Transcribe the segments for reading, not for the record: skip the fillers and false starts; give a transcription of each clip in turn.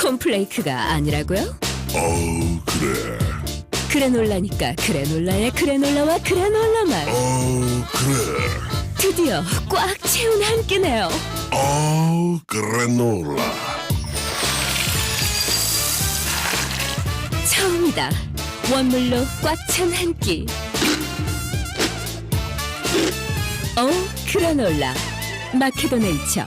콘플레이크가 아니라고요? 그래. 그래놀라니까 그래놀라의 그래놀라와 그래놀라만 그래. 드디어 꽉 채운 한 끼네요. 그래놀라. 처음이다. 원물로 꽉 찬 한 끼. 그래놀라 마케도네이처.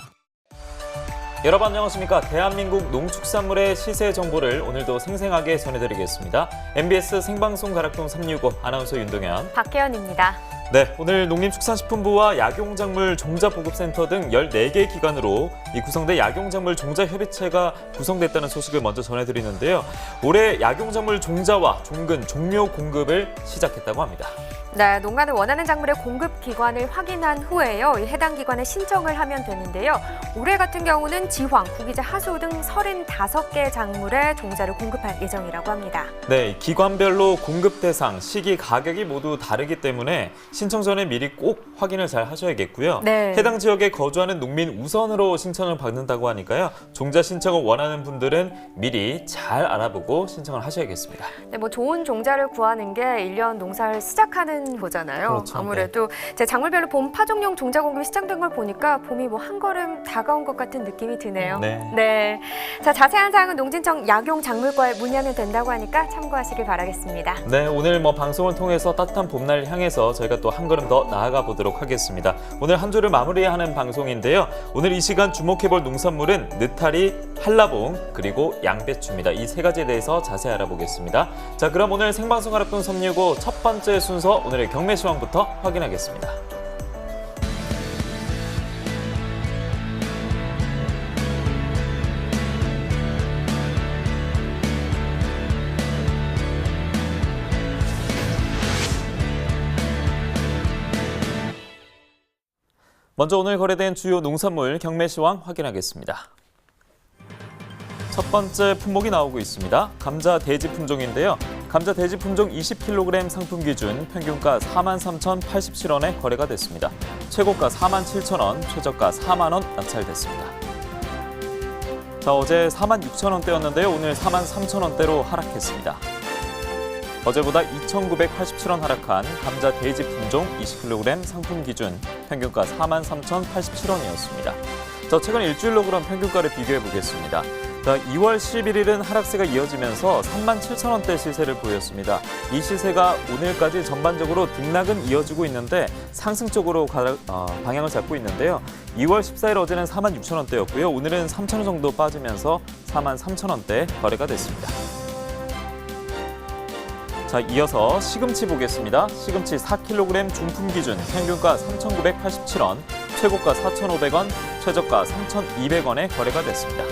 여러분 안녕하십니까. 대한민국 농축산물의 시세 정보를 오늘도 생생하게 전해드리겠습니다. MBS 생방송 가락동 365 아나운서 윤동현, 박혜연입니다. 네, 오늘 농림축산식품부와 약용작물 종자보급센터 등 14개 기관으로 구성된 약용작물 종자협의체가 구성됐다는 소식을 먼저 전해드리는데요. 올해 약용작물 종자와 종근, 종묘 공급을 시작했다고 합니다. 네, 농가는 원하는 작물의 공급 기관을 확인한 후에요. 해당 기관에 신청을 하면 되는데요. 올해 같은 경우는 지황, 구기자, 하수 등 35개 작물의 종자를 공급할 예정이라고 합니다. 네, 기관별로 공급 대상, 시기, 가격이 모두 다르기 때문에 신청 전에 미리 꼭 확인을 잘 하셔야겠고요. 네. 해당 지역에 거주하는 농민 우선으로 신청을 받는다고 하니까요. 종자 신청을 원하는 분들은 미리 잘 알아보고 신청을 하셔야겠습니다. 네, 좋은 종자를 구하는 게 1년 농사를 시작하는 거잖아요. 그렇죠. 아무래도 제 작물별로 봄 파종용 종자 공급이 시작된 걸 보니까 봄이 한 걸음 다가온 것 같은 느낌이 드네요. 네. 자, 자세한 사항은 농진청 약용작물과에 문의하면 된다고 하니까 참고하시길 바라겠습니다. 네, 오늘 방송을 통해서 따뜻한 봄날 향해서 저희가 또 한 걸음 더 나아가 보도록 하겠습니다. 오늘 한 주를 마무리하는 방송인데요. 오늘 이 시간 주목해볼 농산물은 느타리, 한라봉, 그리고 양배추입니다. 이 세 가지에 대해서 자세히 알아보겠습니다. 자, 그럼 오늘 생방송 가락동 365 첫 번째 순서 오늘의 경매 시황부터 확인하겠습니다. 먼저 오늘 거래된 주요 농산물 경매 시황 확인하겠습니다. 첫 번째 품목이 나오고 있습니다. 감자 대지 품종인데요. 감자 대지 품종 20kg 상품 기준 평균가 43,087원에 거래가 됐습니다. 최고가 47,000원, 최저가 4만 원 낙찰됐습니다. 자, 어제 46,000원대였는데요. 오늘 43,000원대로 하락했습니다. 어제보다 2,987원 하락한 감자 대지 품종 20kg 상품 기준 평균가 43,087원이었습니다. 자, 최근 일주일로 그럼 평균가를 비교해 보겠습니다. 자, 2월 11일은 하락세가 이어지면서 37,000원대 시세를 보였습니다. 이 시세가 오늘까지 전반적으로 등락은 이어지고 있는데 상승 쪽으로 방향을 잡고 있는데요. 2월 14일 어제는 46,000원대였고요. 오늘은 3,000원 정도 빠지면서 43,000원대 거래가 됐습니다. 자, 이어서 시금치 보겠습니다. 시금치 4kg 중품 기준 평균가 3,987원, 최고가 4,500원, 최저가 3,200원에 거래가 됐습니다.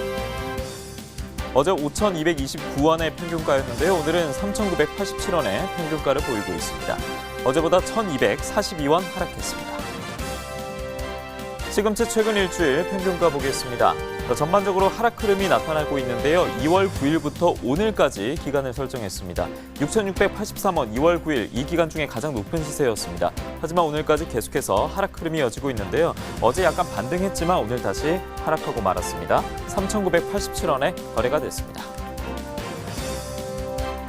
어제 5,229원의 평균가였는데요. 오늘은 3,987원의 평균가를 보이고 있습니다. 어제보다 1,242원 하락했습니다. 시금치 최근 일주일 평균가 보겠습니다. 전반적으로 하락 흐름이 나타나고 있는데요. 2월 9일부터 오늘까지 기간을 설정했습니다. 6,683원 2월 9일 이 기간 중에 가장 높은 시세였습니다. 하지만 오늘까지 계속해서 하락 흐름이 이어지고 있는데요. 어제 약간 반등했지만 오늘 다시 하락하고 말았습니다. 3,987원에 거래가 됐습니다.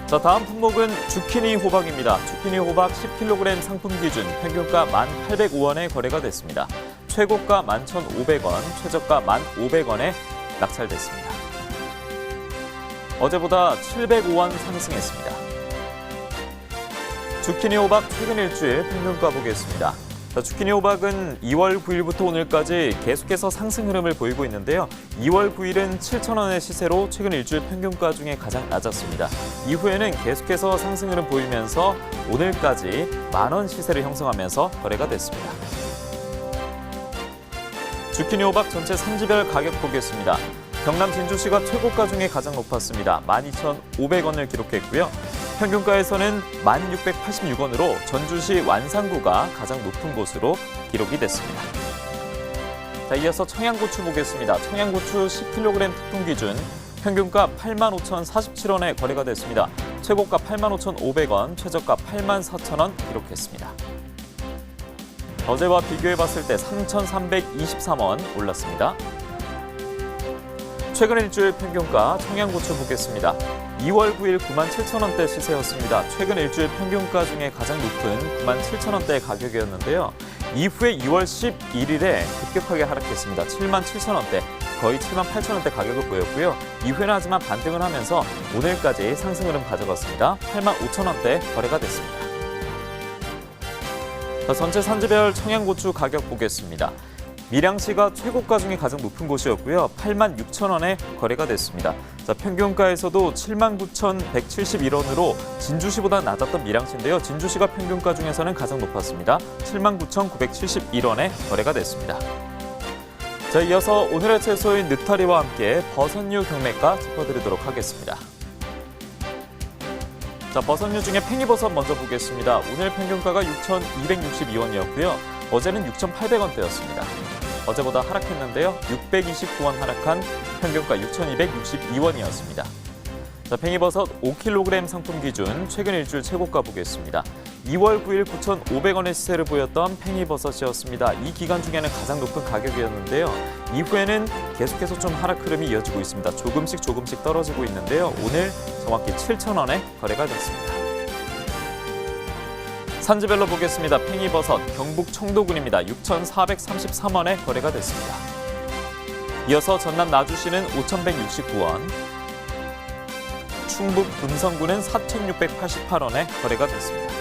자, 다음 품목은 주키니 호박입니다. 주키니 호박 10kg 상품 기준 평균가 1,805원에 거래가 됐습니다. 최고가 11,500원, 최저가 1,500원에 낙찰됐습니다. 어제보다 705원 상승했습니다. 주키니 호박 최근 일주일 평균가 보겠습니다. 자, 주키니 호박은 2월 9일부터 오늘까지 계속해서 상승 흐름을 보이고 있는데요. 2월 9일은 7,000원의 시세로 최근 일주일 평균가 중에 가장 낮았습니다. 이후에는 계속해서 상승 흐름 보이면서 오늘까지 10,000원 시세를 형성하면서 거래가 됐습니다. 주키니 호박 전체 산지별 가격 보겠습니다. 경남 진주시가 최고가 중에 가장 높았습니다. 12,500원을 기록했고요. 평균가에서는 1,686원으로 전주시 완산구가 가장 높은 곳으로 기록이 됐습니다. 자, 이어서 청양고추 보겠습니다. 청양고추 10kg 특품 기준 평균가 85,047원에 거래가 됐습니다. 최고가 85,500원, 최저가 84,000원 기록했습니다. 어제와 비교해봤을 때 3,323원 올랐습니다. 최근 일주일 평균가 청양고추 보겠습니다. 2월 9일 97,000원대 시세였습니다. 최근 일주일 평균가 중에 가장 높은 97,000원대 가격이었는데요. 이후에 2월 11일에 급격하게 하락했습니다. 77,000원대, 거의 78,000원대 가격을 보였고요. 이후에는 하지만 반등을 하면서 오늘까지 상승 흐름 가져갔습니다. 85,000원대 거래가 됐습니다. 자, 전체 산지별 청양고추 가격 보겠습니다. 밀양시가 최고가 중에 가장 높은 곳이었고요. 86,000원에 거래가 됐습니다. 자, 평균가에서도 79,171원으로 진주시보다 낮았던 밀양시인데요. 진주시가 평균가 중에서는 가장 높았습니다. 79,971원에 거래가 됐습니다. 자, 이어서 오늘의 채소인 느타리와 함께 버섯류 경매가 짚어드리도록 하겠습니다. 자, 버섯류 중에 팽이버섯 먼저 보겠습니다. 오늘 평균가가 6,262원이었고요. 어제는 6,800원대였습니다. 어제보다 하락했는데요. 629원 하락한 평균가 6,262원이었습니다. 자, 팽이버섯 5kg 상품 기준 최근 일주일 최고가 보겠습니다. 2월 9일 9,500원의 시세를 보였던 팽이버섯이었습니다. 이 기간 중에는 가장 높은 가격이었는데요. 이후에는 계속해서 좀 하락 흐름이 이어지고 있습니다. 조금씩 떨어지고 있는데요. 오늘 정확히 7,000원에 거래가 됐습니다. 산지별로 보겠습니다. 팽이버섯 경북 청도군입니다. 6,433원에 거래가 됐습니다. 이어서 전남 나주시는 5,169원, 충북 금성군은 4,688원에 거래가 됐습니다.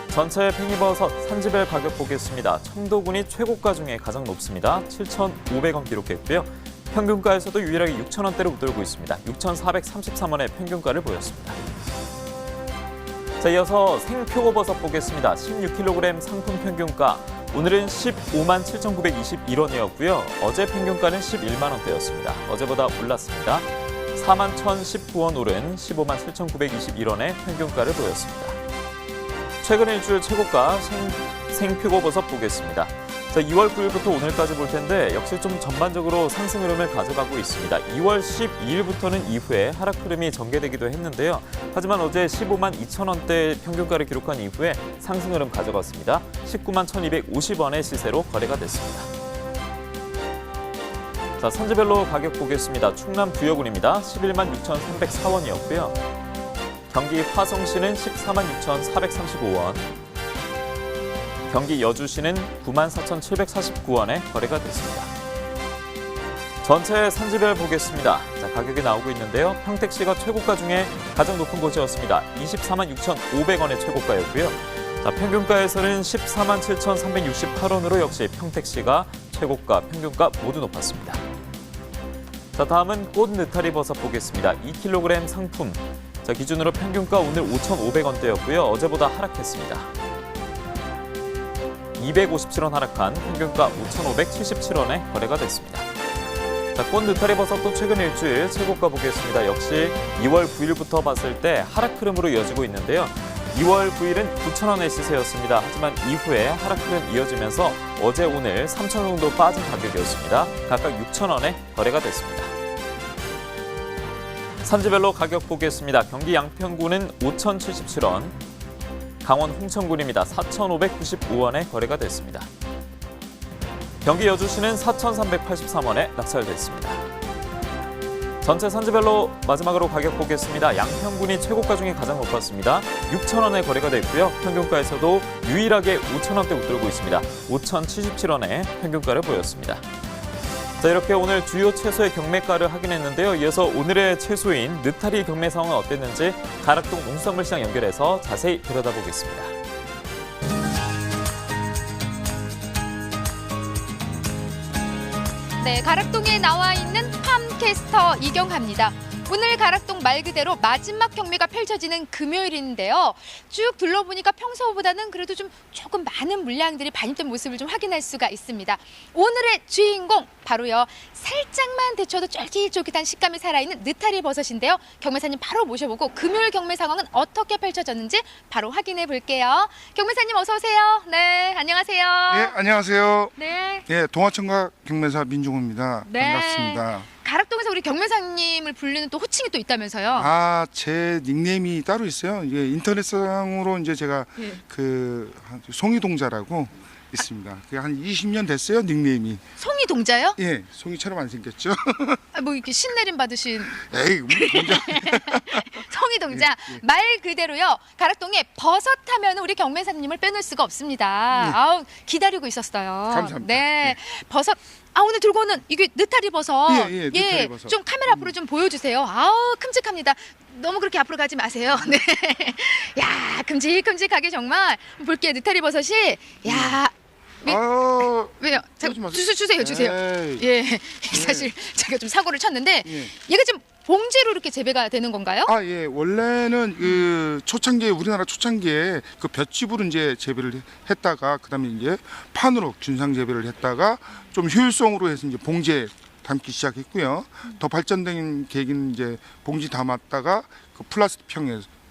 전체 팽이버섯 산지별 가격 보겠습니다. 청도군이 최고가 중에 가장 높습니다. 7,500원 기록했고요. 평균가에서도 유일하게 6,000원대를 웃돌고 있습니다. 6,433원의 평균가를 보였습니다. 자, 이어서 생표고버섯 보겠습니다. 16kg 상품 평균가 오늘은 157,921원이었고요. 어제 평균가는 11만 원대였습니다. 어제보다 올랐습니다. 41,019원 오른 157,921원의 평균가를 보였습니다. 최근 일주일 최고가 생표고버섯 보겠습니다. 자, 2월 9일부터 오늘까지 볼 텐데 역시 좀 전반적으로 상승 흐름을 가져가고 있습니다. 2월 12일부터는 이후에 하락 흐름이 전개되기도 했는데요. 하지만 어제 15만 2천원대 평균가를 기록한 이후에 상승 흐름 가져갔습니다. 19만 1,250원의 시세로 거래가 됐습니다. 자, 산지별로 가격 보겠습니다. 충남 부여군입니다. 11만 6,304원이었고요. 경기 화성시는 14만 6,435원, 경기 여주시는 94,749원에 거래가 됐습니다. 전체 산지별 보겠습니다. 자, 가격이 나오고 있는데요. 평택시가 최고가 중에 가장 높은 곳이었습니다. 24만 6,500원의 최고가였고요. 자, 평균가에서는 14만 7,368원으로 역시 평택시가 최고가, 평균가 모두 높았습니다. 자, 다음은 꽃 느타리 버섯 보겠습니다. 2kg 상품. 자, 기준으로 평균가 오늘 5,500원대였고요. 어제보다 하락했습니다. 257원 하락한 평균가 5,577원에 거래가 됐습니다. 자, 꽃 느타리 버섯도 최근 일주일 최고가 보겠습니다. 역시 2월 9일부터 봤을 때 하락 흐름으로 이어지고 있는데요. 2월 9일은 9,000원의 시세였습니다. 하지만 이후에 하락 흐름 이어지면서 어제 오늘 3,000원 정도 빠진 가격이었습니다. 각각 6,000원에 거래가 됐습니다. 산지별로 가격 보겠습니다. 경기 양평군은 5,077원, 강원 홍천군입니다. 4,595원에 거래가 됐습니다. 경기 여주시는 4,383원에 낙찰됐습니다. 전체 산지별로 마지막으로 가격 보겠습니다. 양평군이 최고가 중에 가장 높았습니다. 6,000원에 거래가 됐고요. 평균가에서도 유일하게 5,000원대 웃돌고 있습니다. 5,077원에 평균가를 보였습니다. 자, 이렇게 오늘 주요 채소의 경매가를 확인했는데요. 이어서 오늘의 채소인 느타리 경매 상황은 어땠는지 가락동 농수산물시장 연결해서 자세히 들여다보겠습니다. 네, 가락동에 나와 있는 팜캐스터 이경하입니다. 오늘 가락동 말 그대로 마지막 경매가 펼쳐지는 금요일인데요. 쭉 둘러보니까 평소보다는 그래도 조금 많은 물량들이 반입된 모습을 좀 확인할 수가 있습니다. 오늘의 주인공 바로요, 살짝만 데쳐도 쫄깃쫄깃한 식감이 살아있는 느타리 버섯인데요. 경매사님 바로 모셔보고 금요일 경매 상황은 어떻게 펼쳐졌는지 바로 확인해 볼게요. 경매사님 어서 오세요. 네, 안녕하세요. 예, 안녕하세요. 네. 예, 동화청각 경매사 민중호입니다. 네. 반갑습니다. 가락동에서 우리 경매사님을 불리는 또 호칭이 또 있다면서요? 아, 제 닉네임이 따로 있어요. 이게 인터넷상으로 이제 제가 예. 그 송이동자라고 있습니다. 그게 한 20년 됐어요, 닉네임이. 송이 동자요? 예, 송이처럼 안 생겼죠? 아, 뭐 이렇게 신내림 받으신 에이, 뭐 동자. 송이 동자. 예. 말 그대로요. 가락동에 버섯 하면 우리 경매사님을 빼놓을 수가 없습니다. 아우, 기다리고 있었어요. 감사합니다. 네. 버섯. 아, 오늘 들고 오는 이게 느타리 버섯. 예, 느타리 버섯. 좀 카메라 앞으로 좀 보여주세요. 아우, 큼직합니다. 너무 그렇게 앞으로 가지 마세요. 네. 야, 큼직큼직하게 정말 볼게요. 느타리 버섯이. 야, 왜요? 자, 그러지 마세요. 주세요. 에이. 예. 사실 제가 좀 사고를 쳤는데 예. 얘가 지금 봉지로 이렇게 재배가 되는 건가요? 아, 예. 원래는 그 초창기에 우리나라 초창기에 그 볏짚으로 이제 재배를 했다가 그다음에 이제 판으로 균상 재배를 했다가 좀 효율성으로 해서 이제 봉지에 담기 시작했고요. 더 발전된 계기는 이제 봉지 담았다가 그 플라스틱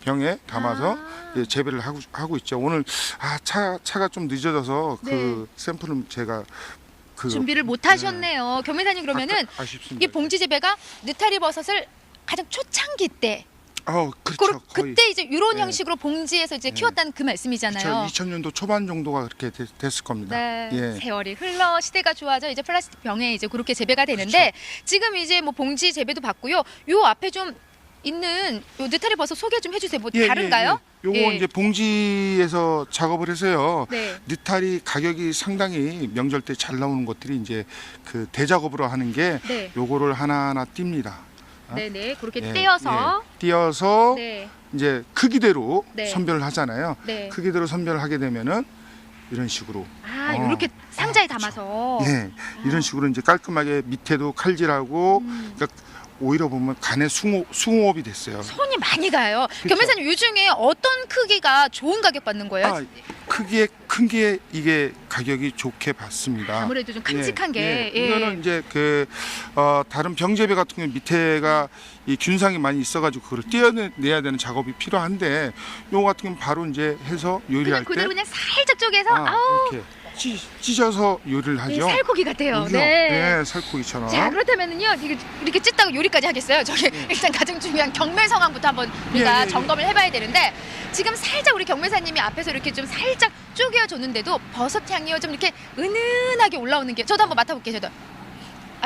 병에 담아서 예, 재배를 하고 있죠. 오늘 차가 좀 늦어져서 그 샘플은 제가 준비를 못 하셨네요. 경매사님 그러면은 아쉽습니다. 이게 봉지 재배가 느타리 버섯을 가장 초창기 때 그렇죠. 거의. 그때 이제 이런 네. 형식으로 봉지에서 이제 키웠다는 그 말씀이잖아요. 2000년도 초반 정도가 그렇게 됐을 겁니다. 네, 예. 세월이 흘러 시대가 좋아져 이제 플라스틱 병에 이제 그렇게 재배가 되는데 지금 이제 뭐 봉지 재배도 받고요. 요 앞에 좀 있는 요 느타리 버섯 소개 좀 해주세요. 뭐 다른가요? 요거 예. 이제 봉지에서 작업을 해서요. 네. 느타리 가격이 상당히 명절 때 잘 나오는 것들이 이제 그 대작업으로 하는 게 네. 요거를 하나하나 띱니다. 네네 그렇게 예, 떼어서 예. 띄어서 네. 이제 크기대로 네. 선별을 하잖아요. 네. 크기대로 선별을 하게 되면은 이런 식으로 이렇게 상자에 담아서 예, 이런 식으로 이제 깔끔하게 밑에도 칼질하고 그러니까 오히려 보면 간의 숭호업이 됐어요. 손이 많이 가요. 그렇죠. 경매사님 요 중에 어떤 크기가 좋은 가격 받는 거예요? 크기에 큰 게 이게 가격이 좋게 받습니다. 아무래도 좀 큼직한 게. 예. 이거는 이제 다른 병재배 같은 경우 밑에가 이 균상이 많이 있어가지고 그걸 떼어내야 되는 작업이 필요한데 요거 같은 경우 바로 이제 해서 그냥 요리할 때 그대로 그냥 살짝 쪼개서 아우 이렇게 찢어서 요리를 예, 하죠. 살코기 같아요. 그죠? 네. 네, 살코기처럼. 자 그렇다면은요 이렇게 찢다가 요리까지 하겠어요. 저기 일단 가장 중요한 경매 상황부터 한번 우리가 예. 점검을 해봐야 되는데 지금 살짝 우리 경매사님이 앞에서 이렇게 좀 살짝 쪼개어줬는데도 버섯 향이요 좀 이렇게 은은하게 올라오는 게 저도 한번 맡아볼게요. 저도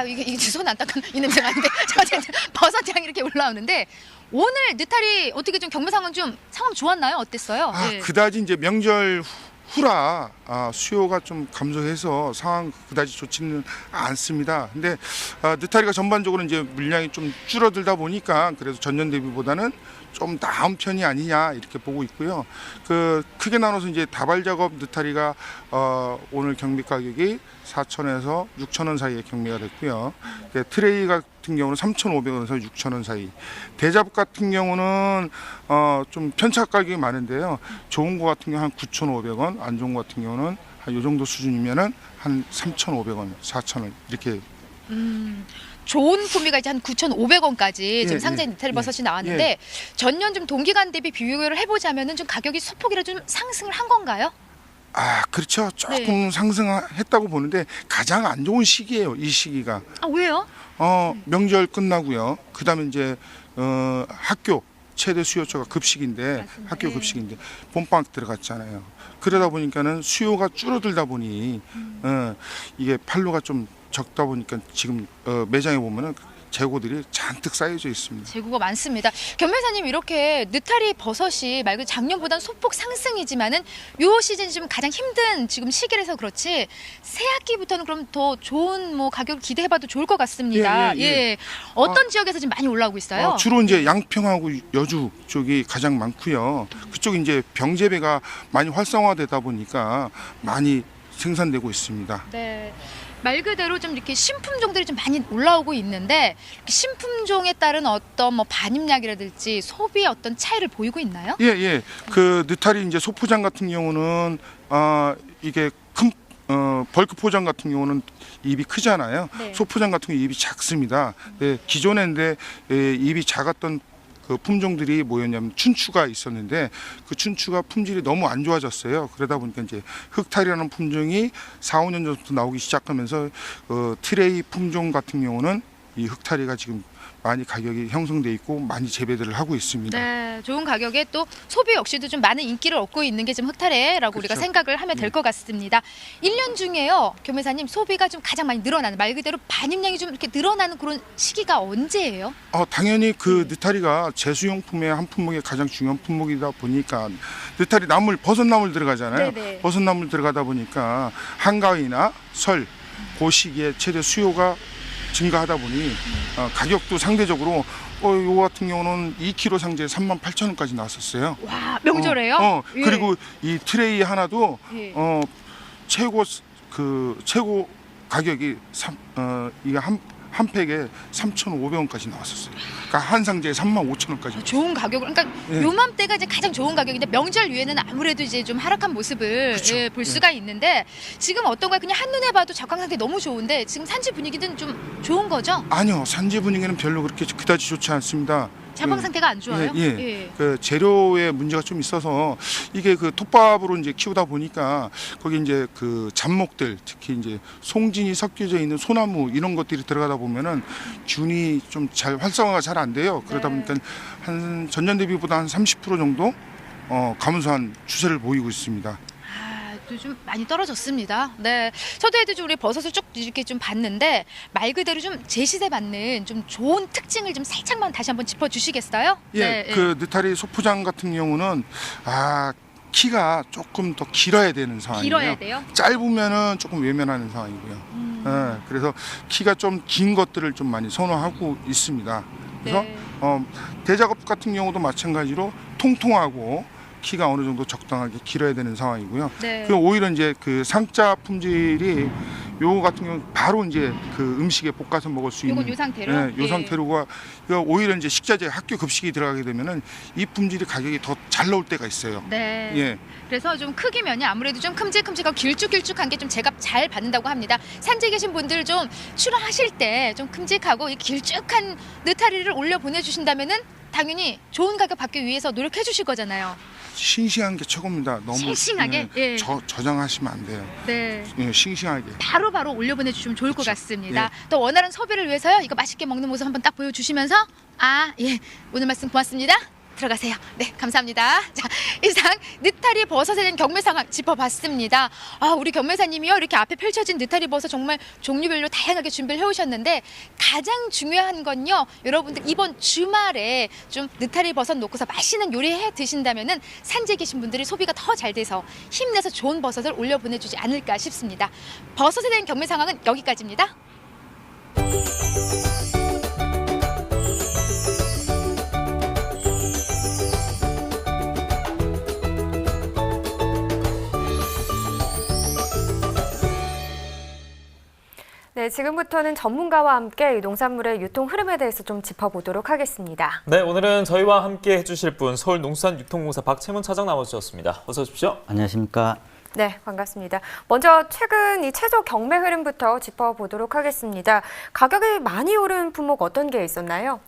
이게 손 안 닦은 이 냄새가 아닌데 저도 버섯 향이 이렇게 올라오는데 오늘 느타리 어떻게 좀 경매 상황 좀 상황 좋았나요? 어땠어요? 예. 그다지 이제 명절 후라 수요가 좀 감소해서 상황 그다지 좋지는 않습니다. 근데 느타리가 전반적으로 이제 물량이 좀 줄어들다 보니까 그래서 전년 대비보다는 좀 나은 편이 아니냐 이렇게 보고 있고요. 크게 나눠서 이제 다발 작업 느타리가 오늘 경매 가격이 4,000원에서 6,000원 사이에 경매가 됐고요. 트레이 같은 경우는 3,500원에서 6,000원 사이. 대잡 같은 경우는 좀 편차 가격이 많은데요. 좋은 거 같은 경우 한 9,500원, 안 좋은 거 같은 경우는 한 요 정도 수준이면은 한 3,500원, 4,000원 이렇게. 좋은 품위가 이제 한 9,500원까지 지금 상자에 예, 느타리 예, 버섯이 나왔는데 전년 좀 동기간 대비 비교를 해보자면은 좀 가격이 소폭이라 좀 상승을 한 건가요? 그렇죠. 조금 상승했다고 보는데 가장 안 좋은 시기예요. 이 시기가. 왜요? 명절 끝나고요. 그다음에 이제 학교 최대 수요처가 급식인데 맞습니다. 학교 네. 급식인데 봄방학 들어갔잖아요. 그러다 보니까는 수요가 줄어들다 보니 이게 판로가 좀 적다 보니까 지금 매장에 보면은 재고들이 잔뜩 쌓여져 있습니다. 재고가 많습니다. 경매사님 이렇게 느타리 버섯이 말 그대로 작년보다는 소폭 상승이지만은 요 시즌이 좀 가장 힘든 지금 시기라서 그렇지 새학기부터는 그럼 더 좋은 뭐 가격을 기대해봐도 좋을 것 같습니다. 예. 어떤 지역에서 지금 많이 올라오고 있어요? 주로 이제 양평하고 여주 쪽이 가장 많고요. 그쪽 이제 병재배가 많이 활성화되다 보니까 많이 생산되고 있습니다. 네. 말 그대로 좀 이렇게 신품종들이 좀 많이 올라오고 있는데 신품종에 따른 어떤 뭐 반입량이라든지 소비의 어떤 차이를 보이고 있나요? 예. 느타리 이제 소포장 같은 경우는 이게 큰 벌크 포장 같은 경우는 입이 크잖아요. 네. 소포장 같은 경우 입이 작습니다. 기존에 입이 작았던 그 품종들이 뭐였냐면 춘추가 있었는데 그 춘추가 품질이 너무 안 좋아졌어요. 그러다 보니까 이제 흑탈이라는 품종이 4, 5년 전부터 나오기 시작하면서 트레이 품종 같은 경우는 이 흑탈이가 지금 많이 가격이 형성돼 있고 많이 재배들을 하고 있습니다. 네, 좋은 가격에 또 소비 역시도 좀 많은 인기를 얻고 있는 게 지금 흑타래라고 우리가 그렇죠. 생각을 하면 될 것 같습니다. 1년 중에요, 교매사님 소비가 좀 가장 많이 늘어나는, 말 그대로 반입량이 좀 이렇게 늘어나는 그런 시기가 언제예요? 당연히 그 느타리가 제수용품의 한 품목의 가장 중요한 품목이다 보니까 느타리 나물, 버섯나물 들어가잖아요. 네네. 버섯나물 들어가다 보니까 한가위나 설, 그 시기에 최대 수요가 증가하다 보니 가격도 상대적으로 요 같은 경우는 2kg 상자에 38,000원까지 나왔었어요. 와, 명절에요? 예. 그리고 이 트레이 하나도 예. 최고 가격이 이게 한 팩에 3,500원까지 나왔었어요. 그러니까 한 상자에 35,000원까지. 좋은 가격을, 그러니까 예. 요맘때가 이제 가장 좋은 가격인데 명절 위에는 아무래도 이제 좀 하락한 모습을 그쵸. 예, 볼 수가 있는데 지금 어떤가요? 그냥 한눈에 봐도 적황 상태 너무 좋은데 지금 산지 분위기는 좀 좋은 거죠? 아니요, 산지 분위기는 별로 그렇게 그다지 좋지 않습니다. 작황 상태가 안 좋아요? 예. 그 재료에 문제가 좀 있어서 이게 그 톱밥으로 이제 키우다 보니까 거기 이제 그 잡목들, 특히 이제 송진이 섞여져 있는 소나무 이런 것들이 들어가다 보면은 균이 좀 잘 활성화가 잘 안 돼요. 그러다 네. 보니까 한 전년 대비보다 한 30% 정도 감소한 추세를 보이고 있습니다. 또 좀 많이 떨어졌습니다. 네, 저도 좀 우리 버섯을 쭉 이렇게 좀 봤는데 말 그대로 좀 제시대 받는 좀 좋은 특징을 좀 살짝만 다시 한번 짚어주시겠어요? 예, 그 느타리 소포장 같은 경우는 키가 조금 더 길어야 되는 상황이에요. 길어야 돼요? 짧으면은 조금 외면하는 상황이고요. 예, 그래서 키가 좀 긴 것들을 좀 많이 선호하고 있습니다. 그래서 네. 대작업 같은 경우도 마찬가지로 통통하고 키가 어느 정도 적당하게 길어야 되는 상황이고요. 네. 그 오히려 이제 그 상자 품질이 요 같은 경우 바로 이제 그 음식에 볶아서 먹을 수 있는 요건 요 상태로? 요 예. 상태로가 이거 오히려 이제 식자재 학교 급식이 들어가게 되면은 이 품질이 가격이 더 잘 나올 때가 있어요. 네. 예. 그래서 좀 크기면이 아무래도 좀 큼직큼직하고 길쭉길쭉한 게 좀 제값 잘 받는다고 합니다. 산지에 계신 분들 좀 출하하실 때 좀 큼직하고 이 길쭉한 느타리를 올려 보내주신다면은 당연히 좋은 가격 받기 위해서 노력해 주실 거잖아요. 싱싱한 게 최고입니다. 너무 싱싱하게? 예. 저장하시면 안 돼요. 네. 예, 싱싱하게. 바로바로 올려보내주시면 좋을 것 그렇죠. 같습니다. 예. 또 원활한 소비를 위해서요. 이거 맛있게 먹는 모습 한번 딱 보여주시면서 오늘 말씀 고맙습니다. 들어가세요. 네, 감사합니다. 자, 이상 느타리 버섯에 대한 경매 상황 짚어봤습니다. 우리 경매사님이요. 이렇게 앞에 펼쳐진 느타리 버섯 정말 종류별로 다양하게 준비를 해오셨는데 가장 중요한 건요. 여러분들 이번 주말에 좀 느타리 버섯 놓고서 맛있는 요리 해 드신다면은 산지에 계신 분들이 소비가 더 잘 돼서 힘내서 좋은 버섯을 올려 보내주지 않을까 싶습니다. 버섯에 대한 경매 상황은 여기까지입니다. 네, 지금부터는 전문가와 함께 이 농산물의 유통 흐름에 대해서 좀 짚어보도록 하겠습니다. 네, 오늘은 저희와 함께 해주실 분 서울농수산유통공사 박채문 차장 나와주셨습니다. 어서 오십시오. 안녕하십니까. 네, 반갑습니다. 먼저 최근 이 채소 경매 흐름부터 짚어보도록 하겠습니다. 가격이 많이 오른 품목 어떤 게 있었나요?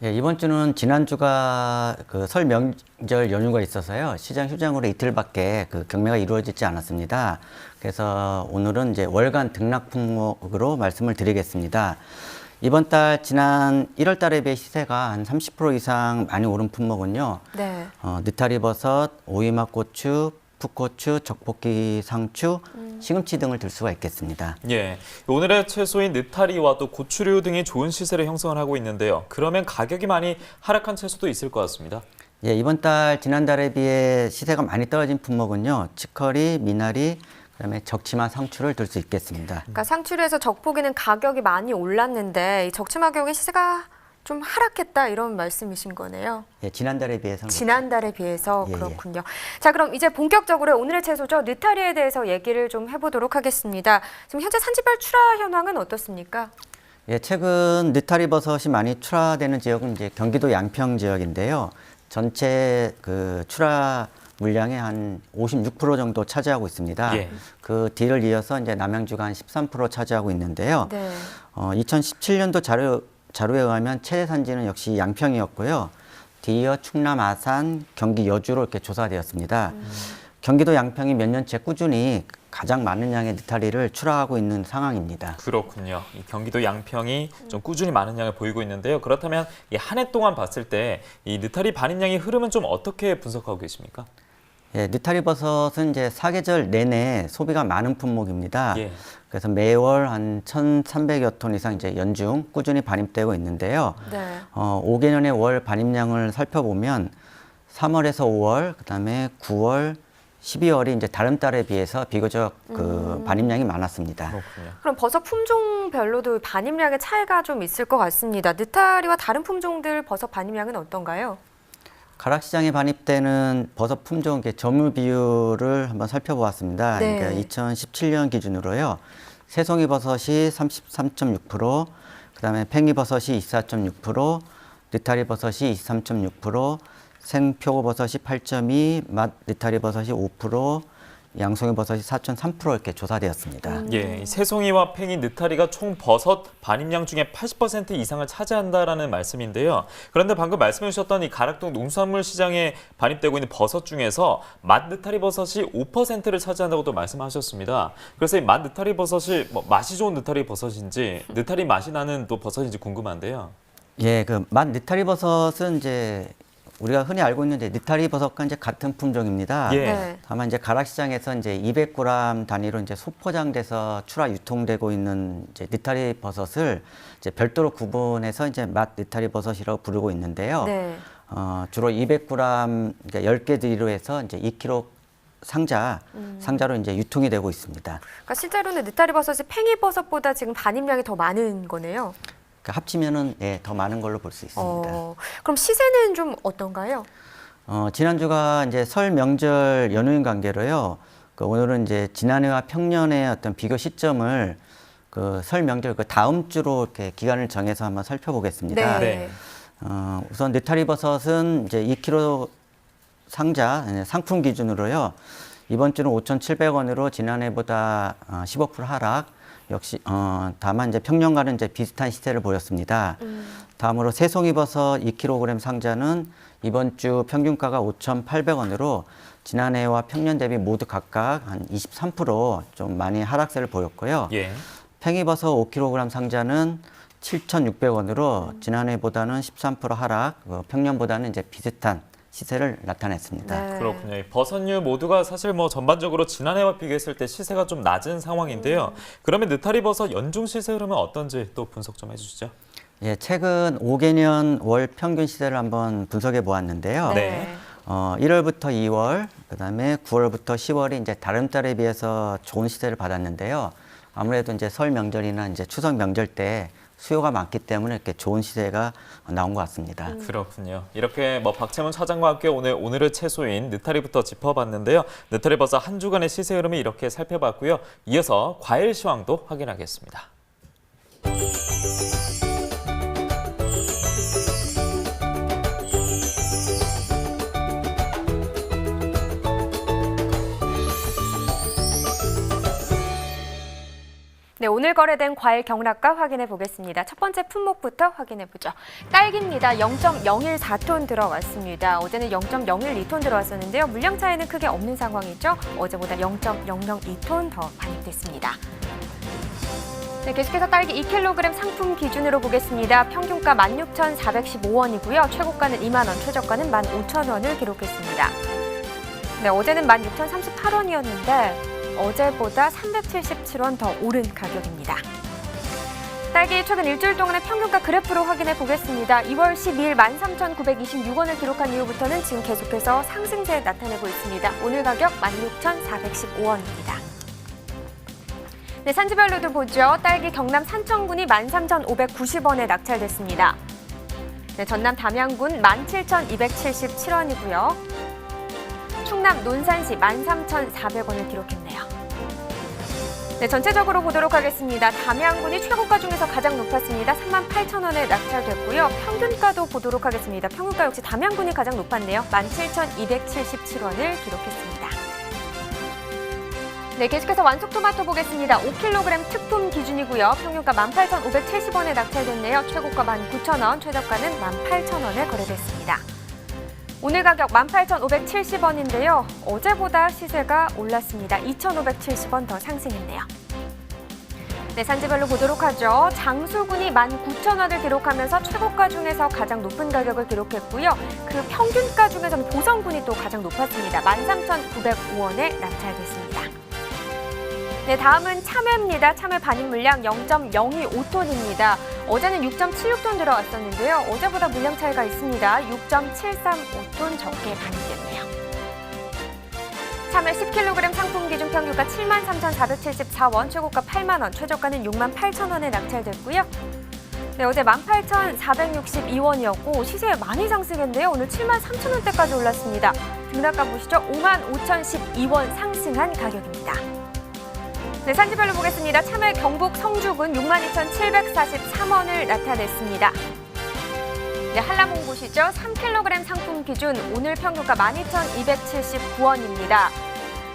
예, 이번 주는 지난주가 그 설 명절 연휴가 있어서요. 시장 휴장으로 이틀밖에 그 경매가 이루어지지 않았습니다. 그래서 오늘은 이제 월간 등락 품목으로 말씀을 드리겠습니다. 이번 달 지난 1월 달에 비해 시세가 한 30% 이상 많이 오른 품목은요. 네. 느타리버섯, 오이맛고추, 풋고추, 적볶이 상추, 시금치 등을 들 수가 있겠습니다. 예, 오늘의 채소인 느타리와 또 고추류 등이 좋은 시세를 형성을 하고 있는데요. 그러면 가격이 많이 하락한 채소도 있을 것 같습니다. 예, 이번 달 지난달에 비해 시세가 많이 떨어진 품목은요. 치커리, 미나리, 그다음에 적치마 상추를 들 수 있겠습니다. 그러니까 상추에서 적포기는 가격이 많이 올랐는데 이 적치마 가격의 시세가 좀 하락했다 이런 말씀이신 거네요. 예, 지난달에 비해서. 지난달에 비해서 예, 예. 그렇군요. 자, 그럼 이제 본격적으로 오늘의 채소죠. 느타리에 대해서 얘기를 좀 해보도록 하겠습니다. 지금 현재 산지별 출하 현황은 어떻습니까? 예, 최근 느타리 버섯이 많이 출하되는 지역은 이제 경기도 양평 지역인데요. 전체 그 출하 물량의 한 56% 정도 차지하고 있습니다. 예. 그 뒤를 이어서 이제 남양주가 한 13% 차지하고 있는데요. 네. 2017년도 자료에 의하면 최대 산지는 역시 양평이었고요. 뒤이어 충남 아산, 경기 여주로 이렇게 조사되었습니다. 경기도 양평이 몇 년째 꾸준히 가장 많은 양의 느타리를 출하하고 있는 상황입니다. 그렇군요. 이 경기도 양평이 좀 꾸준히 많은 양을 보이고 있는데요. 그렇다면 이 한 해 동안 봤을 때 이 느타리 반입량의 흐름은 좀 어떻게 분석하고 계십니까? 예, 느타리 버섯은 이제 사계절 내내 소비가 많은 품목입니다. 예. 그래서 매월 한 1,300여 톤 이상 이제 연중 꾸준히 반입되고 있는데요. 네. 5개년의 월 반입량을 살펴보면 3월에서 5월, 그다음에 9월, 12월이 이제 다른 달에 비해서 비교적 그 반입량이 많았습니다. 그렇군요. 그럼 버섯 품종별로도 반입량의 차이가 좀 있을 것 같습니다. 느타리와 다른 품종들 버섯 반입량은 어떤가요? 가락시장에 반입되는 버섯 품종 점유 비율을 한번 살펴보았습니다. 네. 그러니까 2017년 기준으로요. 새송이 버섯이 33.6%, 그다음에 팽이버섯이 24.6%, 느타리 버섯이 23.6%, 생표고버섯이 8.2%, 맛 느타리 버섯이 5%, 양송이 버섯이 4.3% 이렇게 조사되었습니다. 예, 이 새송이와 팽이, 느타리가 총 버섯 반입량 중에 80% 이상을 차지한다라는 말씀인데요. 그런데 방금 말씀해 주셨던 이 가락동 농수산물 시장에 반입되고 있는 버섯 중에서 맛 느타리 버섯이 5%를 차지한다고 또 말씀하셨습니다. 그래서 이 맛 느타리 버섯이 맛이 좋은 느타리 버섯인지 느타리 맛이 나는 또 버섯인지 궁금한데요. 예, 그 맛 느타리 버섯은 이제 우리가 흔히 알고 있는 느타리 버섯과 이제 같은 품종입니다. 예. 네. 다만 이제 가락시장에서 이제 200g 단위로 이제 소포장돼서 출하 유통되고 있는 이제 느타리 버섯을 이제 별도로 구분해서 이제 맛 느타리 버섯이라고 부르고 있는데요. 네. 주로 200g 그러니까 10개 들이로 해서 이제 2kg 상자로 이제 유통이 되고 있습니다. 그러니까 실제로는 느타리 버섯이 팽이 버섯보다 지금 반입량이 더 많은 거네요. 그러니까 합치면은 더 많은 걸로 볼 수 있습니다. 그럼 시세는 좀 어떤가요? 지난주가 이제 설 명절 연휴인 관계로요. 오늘은 이제 지난해와 평년의 어떤 비교 시점을 그 설 명절 그 다음 주로 이렇게 기간을 정해서 한번 살펴보겠습니다. 네. 우선 느타리 버섯은 이제 2kg 상자 상품 기준으로요. 이번 주는 5,700원으로 지난해보다 15% 하락. 역시 다만 이제 평년과는 이제 비슷한 시세를 보였습니다. 다음으로 새송이 버섯 2kg 상자는 이번 주 평균가가 5,800원으로 지난해와 평년 대비 모두 각각 한 23%좀 많이 하락세를 보였고요. 예. 팽이버섯 5kg 상자는 7,600원으로 지난해보다는 13% 하락, 평년보다는 이제 비슷한 시세를 나타냈습니다. 네. 그렇군요. 이 버섯류 모두가 사실 전반적으로 지난해와 비교했을 때 시세가 좀 낮은 상황인데요. 그러면 느타리 버섯 연중 시세 흐름은 어떤지 또 분석 좀 해주시죠. 예, 최근 5개년 월 평균 시세를 한번 분석해 보았는데요. 네. 1월부터 2월, 그다음에 9월부터 10월이 이제 다른 달에 비해서 좋은 시세를 받았는데요. 아무래도 이제 설 명절이나 이제 추석 명절 때 수요가 많기 때문에 이렇게 좋은 시세가 나온 것 같습니다. 그렇군요. 이렇게 박채문 차장과 함께 오늘의 채소인 느타리부터 짚어봤는데요. 느타리 버섯 한 주간의 시세 흐름을 이렇게 살펴봤고요. 이어서 과일 시황도 확인하겠습니다. 네, 오늘 거래된 과일 경락가 확인해 보겠습니다. 첫 번째 품목부터 확인해 보죠. 딸기입니다. 0.014톤 들어왔습니다. 어제는 0.012톤 들어왔었는데요. 물량 차이는 크게 없는 상황이죠. 어제보다 0.002톤 더 반입됐습니다. 네, 계속해서 딸기 2kg 상품 기준으로 보겠습니다. 평균가 16,415원이고요. 최고가는 2만 원, 최저가는 15,000원을 기록했습니다. 네, 어제는 16,038원이었는데 어제보다 377원 더 오른 가격입니다. 딸기 최근 일주일 동안의 평균가 그래프로 확인해 보겠습니다. 2월 12일 13,926원을 기록한 이후부터는 지금 계속해서 상승세 나타내고 있습니다. 오늘 가격 16,415원입니다. 네, 산지별로도 보죠. 딸기 경남 산청군이 13,590원에 낙찰됐습니다. 네, 전남 담양군 17,277원이고요. 충남 논산시 13,400원을 기록했네요. 네, 전체적으로 보도록 하겠습니다. 담양군이 최고가 중에서 가장 높았습니다. 38,000원에 낙찰됐고요. 평균가도 보도록 하겠습니다. 평균가 역시 담양군이 가장 높았네요. 17,277원을 기록했습니다. 네, 계속해서 완숙토마토 보겠습니다. 5kg 특품 기준이고요. 평균가 18,570원에 낙찰됐네요. 최고가 19,000원, 최저가는 18,000원에 거래됐습니다. 오늘 가격 18,570원인데요. 어제보다 시세가 올랐습니다. 2,570원 더 상승했네요. 네, 산지별로 보도록 하죠. 장수군이 19,000원을 기록하면서 최고가 중에서 가장 높은 가격을 기록했고요. 그 평균가 중에서는 보성군이 또 가장 높았습니다. 13,905원에 낙찰됐습니다. 네, 다음은 참외입니다. 참외 반입 물량 0.025톤입니다. 어제는 6.76톤 들어왔었는데요. 어제보다 물량 차이가 있습니다. 6.735톤 적게 반입됐네요. 참외 10kg 상품 기준 평균가 73,474원, 최고가 8만 원, 최저가는 68,000원에 낙찰됐고요. 네, 어제 18,462원이었고 시세 많이 상승했는데요. 오늘 73,000원대까지 올랐습니다. 등락가 보시죠. 55,012원 상승한 가격입니다. 네, 산지별로 보겠습니다. 참외 경북 성주군 62,743원을 나타냈습니다. 네, 한라봉 보시죠. 3kg 상품 기준 오늘 평균가 12,279원입니다.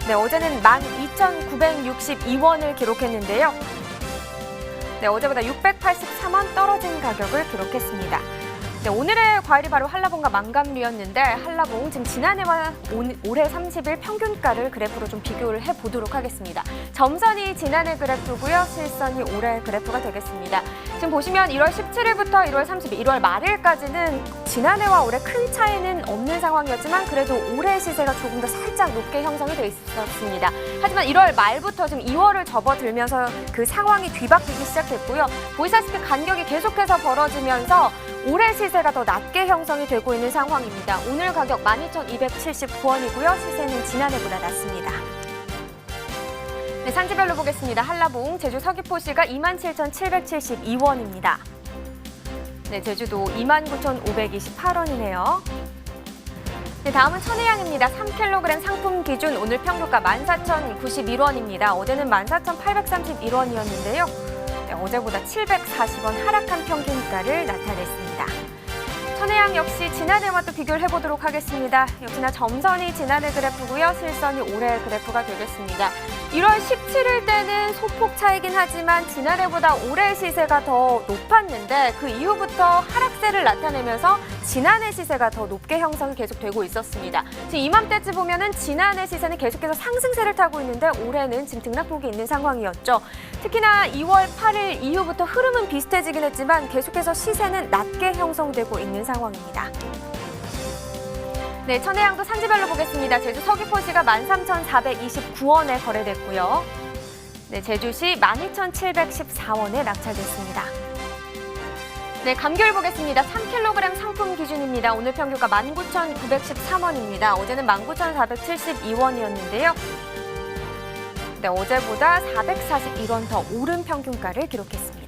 네, 어제는 12,962원을 기록했는데요. 네, 어제보다 683원 떨어진 가격을 기록했습니다. 네, 오늘의 과일이 바로 한라봉과 망감류였는데 한라봉 지금 지난해와 올해 30일 평균가를 그래프로 좀 비교를 해보도록 하겠습니다. 점선이 지난해 그래프고요. 실선이 올해 그래프가 되겠습니다. 지금 보시면 1월 17일부터 1월 30일, 1월 말일까지는 지난해와 올해 큰 차이는 없는 상황이었지만 그래도 올해 시세가 조금 더 살짝 높게 형성이 돼 있었습니다. 하지만 1월 말부터 지금 2월을 접어들면서 그 상황이 뒤바뀌기 시작했고요. 보시다시피 간격이 계속해서 벌어지면서 올해 시세가 더 낮게 형성이 되고 있는 상황입니다. 오늘 가격 12,279원이고요. 시세는 지난해보다 낮습니다. 네, 산지별로 보겠습니다. 한라봉, 제주 서귀포시가 27,772원입니다. 네, 제주도 29,528원이네요. 네, 다음은 천혜향입니다. 3kg 상품 기준 오늘 평균가 14,091원입니다. 어제는 14,831원이었는데요. 네, 어제보다 740원 하락한 평균가를 나타냈습니다. 천혜향 역시 지난해와 또 비교를 해보도록 하겠습니다. 역시나 점선이 지난해 그래프고요. 실선이 올해 그래프가 되겠습니다. 1월 17일 때는 소폭 차이긴 하지만 지난해보다 올해 시세가 더 높았는데 그 이후부터 하락세를 나타내면서 지난해 시세가 더 높게 형성이 계속되고 있었습니다. 지금 이맘때쯤 보면은 지난해 시세는 계속해서 상승세를 타고 있는데 올해는 지금 등락폭이 있는 상황이었죠. 특히나 2월 8일 이후부터 흐름은 비슷해지긴 했지만 계속해서 시세는 낮게 형성되고 있는 상황입니다. 네, 천혜향도 산지별로 보겠습니다. 제주 서귀포시가 13,429원에 거래됐고요. 네, 제주시 12,714원에 낙찰됐습니다. 네, 감귤 보겠습니다. 3kg 상품 기준입니다. 오늘 평균가 19,913원입니다. 어제는 19,472원이었는데요. 네, 어제보다 441원 더 오른 평균가를 기록했습니다.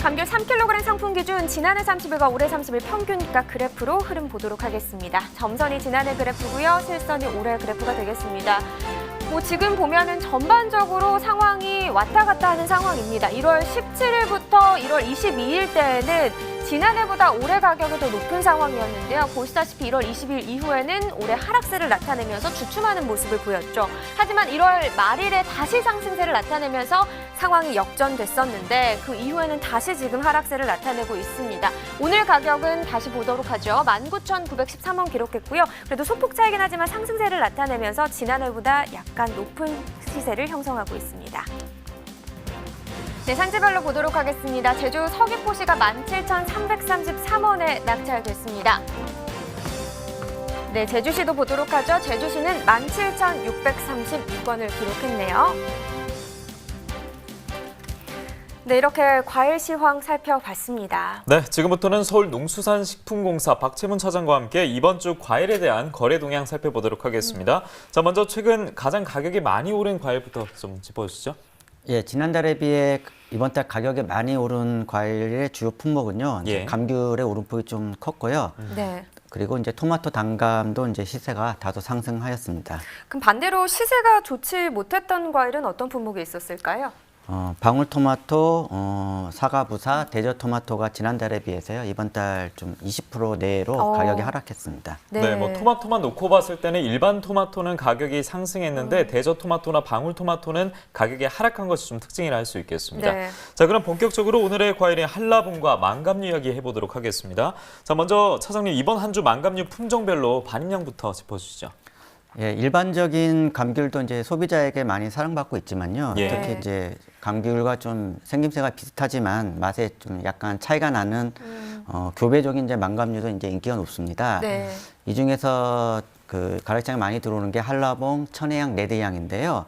감귤 3kg 상품 기준 지난해 30일과 올해 30일 평균가 그래프로 흐름 보도록 하겠습니다. 점선이 지난해 그래프고요. 실선이 올해 그래프가 되겠습니다. 지금 보면은 전반적으로 상황이 왔다 갔다 하는 상황입니다. 1월 17일부터 1월 22일 때에는 지난해보다 올해 가격이 더 높은 상황이었는데요. 보시다시피 1월 20일 이후에는 올해 하락세를 나타내면서 주춤하는 모습을 보였죠. 하지만 1월 말일에 다시 상승세를 나타내면서 상황이 역전됐었는데 그 이후에는 다시 지금 하락세를 나타내고 있습니다. 오늘 가격은 다시 보도록 하죠. 19,913원 기록했고요. 그래도 소폭 차이긴 하지만 상승세를 나타내면서 지난해보다 약간 높은 시세를 형성하고 있습니다. 네, 산지별로 보도록 하겠습니다. 제주 서귀포시가 17,333원에 낙찰됐습니다. 네, 제주시도 보도록 하죠. 제주시는 17,636원을 기록했네요. 네, 이렇게 과일 시황 살펴봤습니다. 네, 지금부터는 서울농수산식품공사 박채문 차장과 함께 이번 주 과일에 대한 거래 동향 살펴보도록 하겠습니다. 자, 먼저 최근 가장 가격이 많이 오른 과일부터 좀 짚어주시죠. 예, 지난달에 비해 이번 달 가격이 많이 오른 과일의 주요 품목은요. 이제 감귤의 오름폭이 좀 컸고요. 네. 그리고 이제 토마토, 단감도 이제 시세가 다소 상승하였습니다. 그럼 반대로 시세가 좋지 못했던 과일은 어떤 품목이 있었을까요? 방울토마토, 사과부사, 대저토마토가 지난달에 비해서요. 이번 달 좀 20% 내로 가격이 하락했습니다. 네, 뭐 토마토만 놓고 봤을 때는 일반 토마토는 가격이 상승했는데 대저토마토나 방울토마토는 가격이 하락한 것이 좀 특징이라 할 수 있겠습니다. 네. 자, 그럼 본격적으로 오늘의 과일인 한라봉과 망감류 이야기 해보도록 하겠습니다. 자, 먼저 차장님 이번 한 주 망감류 품종별로 반입량부터 짚어주시죠. 예, 일반적인 감귤도 이제 소비자에게 많이 사랑받고 있지만요. 예. 특히 이제 감귤과 좀 생김새가 비슷하지만 맛에 좀 약간 차이가 나는 교배적인 이제 망감류도 이제 인기가 높습니다. 네. 이 중에서 그 가락시장에 많이 들어오는 게 한라봉, 천혜향, 레드향인데요.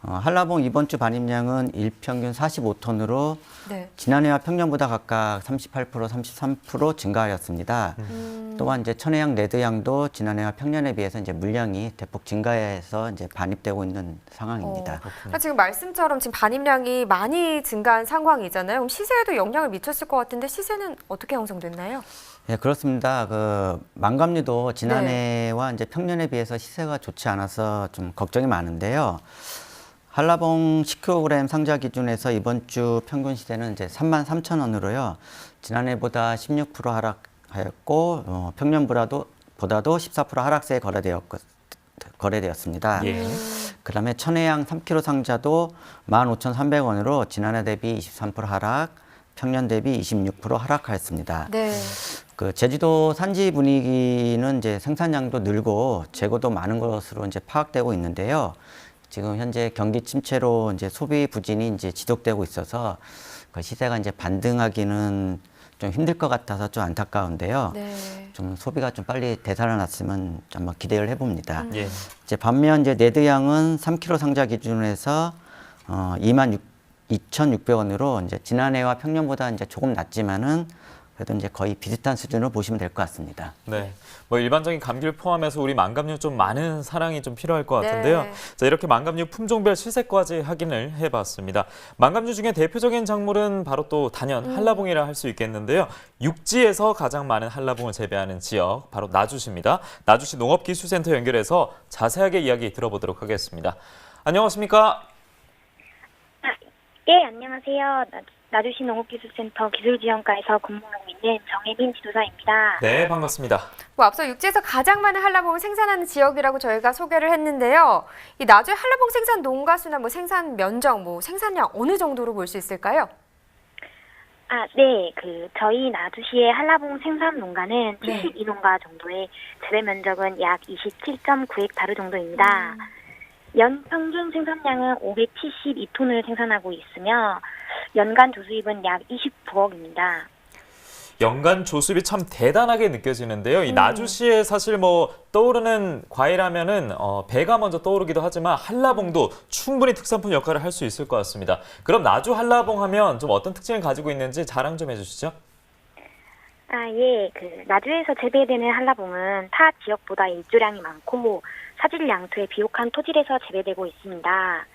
한라봉 이번 주 반입량은 일평균 45톤으로 네. 지난해와 평년보다 각각 38%, 33% 증가하였습니다. 또한 이제 천혜향, 레드향도 지난해와 평년에 비해서 이제 물량이 대폭 증가해서 이제 반입되고 있는 상황입니다. 그러니까 지금 말씀처럼 지금 반입량이 많이 증가한 상황이잖아요. 그럼 시세에도 영향을 미쳤을 것 같은데 시세는 어떻게 형성됐나요? 네, 그렇습니다. 그 망감류도 지난해와 이제 평년에 비해서 시세가 좋지 않아서 좀 걱정이 많은데요. 한라봉 10kg 상자 기준에서 이번 주 평균 시세는 이제 33,000원으로요. 지난해보다 16% 하락하였고 평년보다도 14% 하락세에 거래되었습니다. 예. 그다음에 천혜향 3kg 상자도 15,300원으로 지난해 대비 23% 하락, 평년 대비 26% 하락하였습니다. 네. 그 제주도 산지 분위기는 이제 생산량도 늘고 재고도 많은 것으로 이제 파악되고 있는데요. 지금 현재 경기 침체로 이제 소비 부진이 이제 지속되고 있어서 그 시세가 이제 반등하기는 좀 힘들 것 같아서 좀 안타까운데요. 네. 좀 소비가 좀 빨리 되살아났으면 좀 한번 기대를 해봅니다. 예. 이제 반면 이제 레드향은 3kg 상자 기준에서 22,600원으로 이제 지난해와 평년보다 이제 조금 낮지만은 그래도 이제 거의 비슷한 수준으로 보시면 될 것 같습니다. 네, 뭐 일반적인 감귤 포함해서 우리 망감류 좀 많은 사랑이 좀 필요할 것 같은데요. 네. 자, 이렇게 망감류 품종별 시세까지 확인을 해봤습니다. 망감류 중에 대표적인 작물은 바로 또 단연 한라봉이라 할 수 있겠는데요. 육지에서 가장 많은 한라봉을 재배하는 지역, 바로 나주시입니다. 나주시 농업기술센터 연결해서 자세하게 이야기 들어보도록 하겠습니다. 안녕하십니까? 예, 안녕하세요. 나주시 농업기술센터 기술지원과에서 근무하고 있는 정혜민 지도사입니다. 네, 반갑습니다. 뭐 앞서 육지에서 가장 많은 한라봉을 생산하는 지역이라고 저희가 소개를 했는데요. 이 나주의 한라봉 생산 농가 수나 뭐 생산 면적, 뭐 생산량 어느 정도로 볼 수 있을까요? 네. 저희 나주시의 한라봉 생산 농가는 네. 72농가 정도의 재배 면적은 약 27.9헥타르 정도입니다. 연 평균 생산량은 572톤을 생산하고 있으며 연간 조수입은 약 29억입니다. 연간 조수입이 참 대단하게 느껴지는데요. 이 나주시에 사실 뭐 떠오르는 과일하면은 배가 먼저 떠오르기도 하지만 한라봉도 충분히 특산품 역할을 할 수 있을 것 같습니다. 그럼 나주 한라봉 하면 좀 어떤 특징을 가지고 있는지 자랑 좀 해주시죠. 예. 나주에서 재배되는 한라봉은 타 지역보다 일조량이 많고 사질 양토에 비옥한 토질에서 재배되고 있습니다.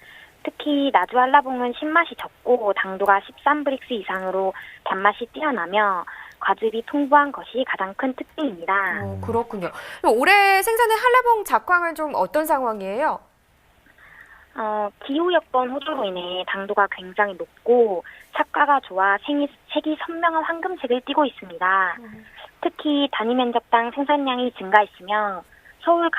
특히 나주 한라봉은 신맛이 적고 당도가 13브릭스 이상으로 단맛이 뛰어나며 과즙이 풍부한 것이 가장 큰 특징입니다. 그렇군요. 그럼 올해 생산된 한라봉 작황은 좀 어떤 상황이에요? 기후 여건 호조로 인해 당도가 굉장히 높고 착과가 좋아 색이 선명한 황금색을 띠고 있습니다. 특히 단위 면적당 생산량이 증가했으며 서울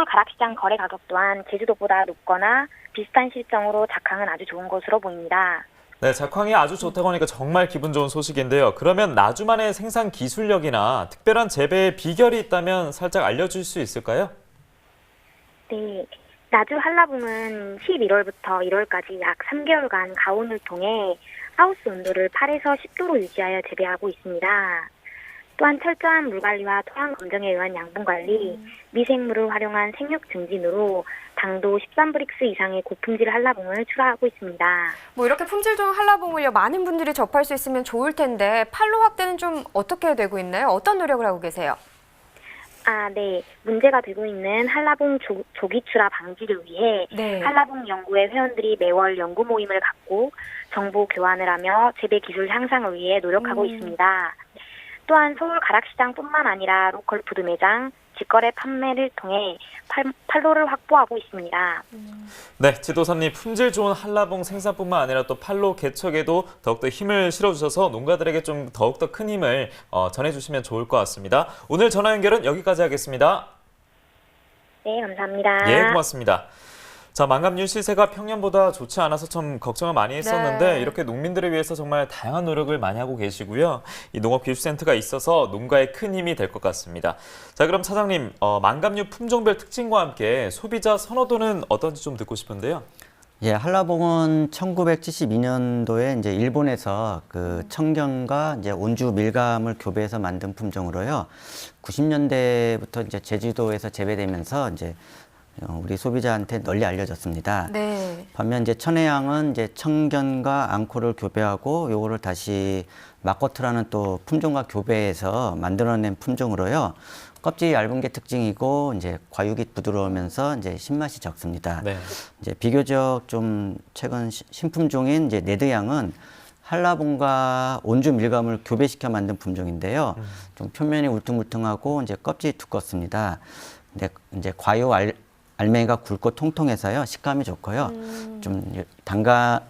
가락시장 거래 가격 또한 제주도보다 높거나 비슷한 실정으로 작황은 아주 좋은 것으로 보입니다. 네, 작황이 아주 좋다고 하니까 정말 기분 좋은 소식인데요. 그러면 나주만의 생산 기술력이나 특별한 재배의 비결이 있다면 살짝 알려줄 수 있을까요? 네. 나주 한라봉은 11월부터 1월까지 약 3개월간 가온을 통해 하우스 온도를 8에서 10도로 유지하여 재배하고 있습니다. 또한 철저한 물관리와 토양 검정에 의한 양분관리, 미생물을 활용한 생육 증진으로 당도 13브릭스 이상의 고품질 한라봉을 출하하고 있습니다. 뭐 이렇게 품질 좋은 한라봉을요 많은 분들이 접할 수 있으면 좋을 텐데 판로 확대는 좀 어떻게 되고 있나요? 어떤 노력을 하고 계세요? 네. 문제가 되고 있는 한라봉 조기 출하 방지를 위해 네. 한라봉 연구회 회원들이 매월 연구 모임을 갖고 정보 교환을 하며 재배 기술 향상을 위해 노력하고 있습니다. 또한 서울 가락시장뿐만 아니라 로컬 푸드 매장, 직거래 판매를 통해 판로를 확보하고 있습니다. 네, 지도사님 품질 좋은 한라봉 생산뿐만 아니라 또 판로 개척에도 더욱더 힘을 실어주셔서 농가들에게 좀 더욱더 큰 힘을 전해주시면 좋을 것 같습니다. 오늘 전화 연결은 여기까지 하겠습니다. 네, 감사합니다. 예, 고맙습니다. 자, 망감류 시세가 평년보다 좋지 않아서 참 걱정을 많이 했었는데 네. 이렇게 농민들을 위해서 정말 다양한 노력을 많이 하고 계시고요. 이 농업기술센터가 있어서 농가에 큰 힘이 될 것 같습니다. 자, 그럼 차장님, 망감류 품종별 특징과 함께 소비자 선호도는 어떤지 좀 듣고 싶은데요. 예, 한라봉은 1972년도에 이제 일본에서 그 청경과 이제 온주 밀감을 교배해서 만든 품종으로요. 90년대부터 이제 제주도에서 재배되면서 이제 우리 소비자한테 널리 알려졌습니다. 네. 반면 이제 천혜향은 이제 청견과 앙코를 교배하고 요거를 다시 마코트라는 또 품종과 교배해서 만들어낸 품종으로요. 껍질이 얇은 게 특징이고 이제 과육이 부드러우면서 이제 신맛이 적습니다. 네. 이제 비교적 좀 최근 신품종인 이제 네드향은 한라봉과 온주 밀감을 교배시켜 만든 품종인데요. 좀 표면이 울퉁불퉁하고 이제 껍질이 두껍습니다. 근데 이제 과육 알맹이가 굵고 통통해서요. 식감이 좋고요. 좀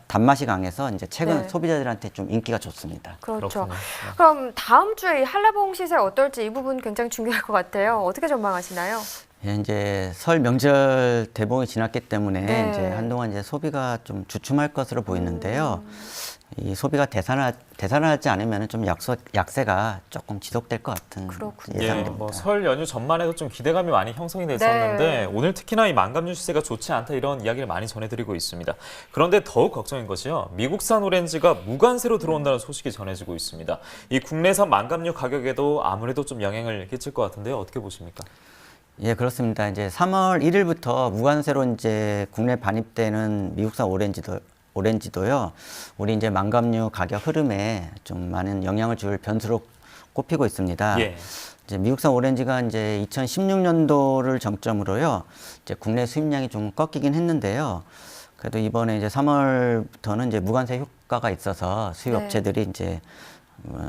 단맛이 강해서 이제 최근 네. 소비자들한테 좀 인기가 좋습니다. 그렇죠. 그렇군요. 그럼 다음 주에 이 한라봉 시세 어떨지 이 부분 굉장히 중요할 것 같아요. 어떻게 전망하시나요? 예, 이제 설 명절 대봉이 지났기 때문에 네. 이제 한동안 이제 소비가 좀 주춤할 것으로 보이는데요. 이 소비가 되살아나지 않으면 좀 약세가 조금 지속될 것 같은 그렇군요. 예, 예상됩니다. 뭐 설 연휴 전만 해도 좀 기대감이 많이 형성이 됐었는데 네. 오늘 특히나 이 망감류 시세가 좋지 않다 이런 이야기를 많이 전해드리고 있습니다. 그런데 더욱 걱정인 것이요. 미국산 오렌지가 무관세로 들어온다는 소식이 전해지고 있습니다. 이 국내산 망감류 가격에도 아무래도 좀 영향을 끼칠 것 같은데요. 어떻게 보십니까? 예, 그렇습니다. 이제 3월 1일부터 무관세로 이제 국내 반입되는 미국산 오렌지도요. 우리 이제 망감류 가격 흐름에 좀 많은 영향을 줄 변수로 꼽히고 있습니다. 예. 이제 미국산 오렌지가 이제 2016년도를 정점으로요. 이제 국내 수입량이 좀 꺾이긴 했는데요. 그래도 이번에 이제 3월부터는 이제 무관세 효과가 있어서 수입 네. 업체들이 이제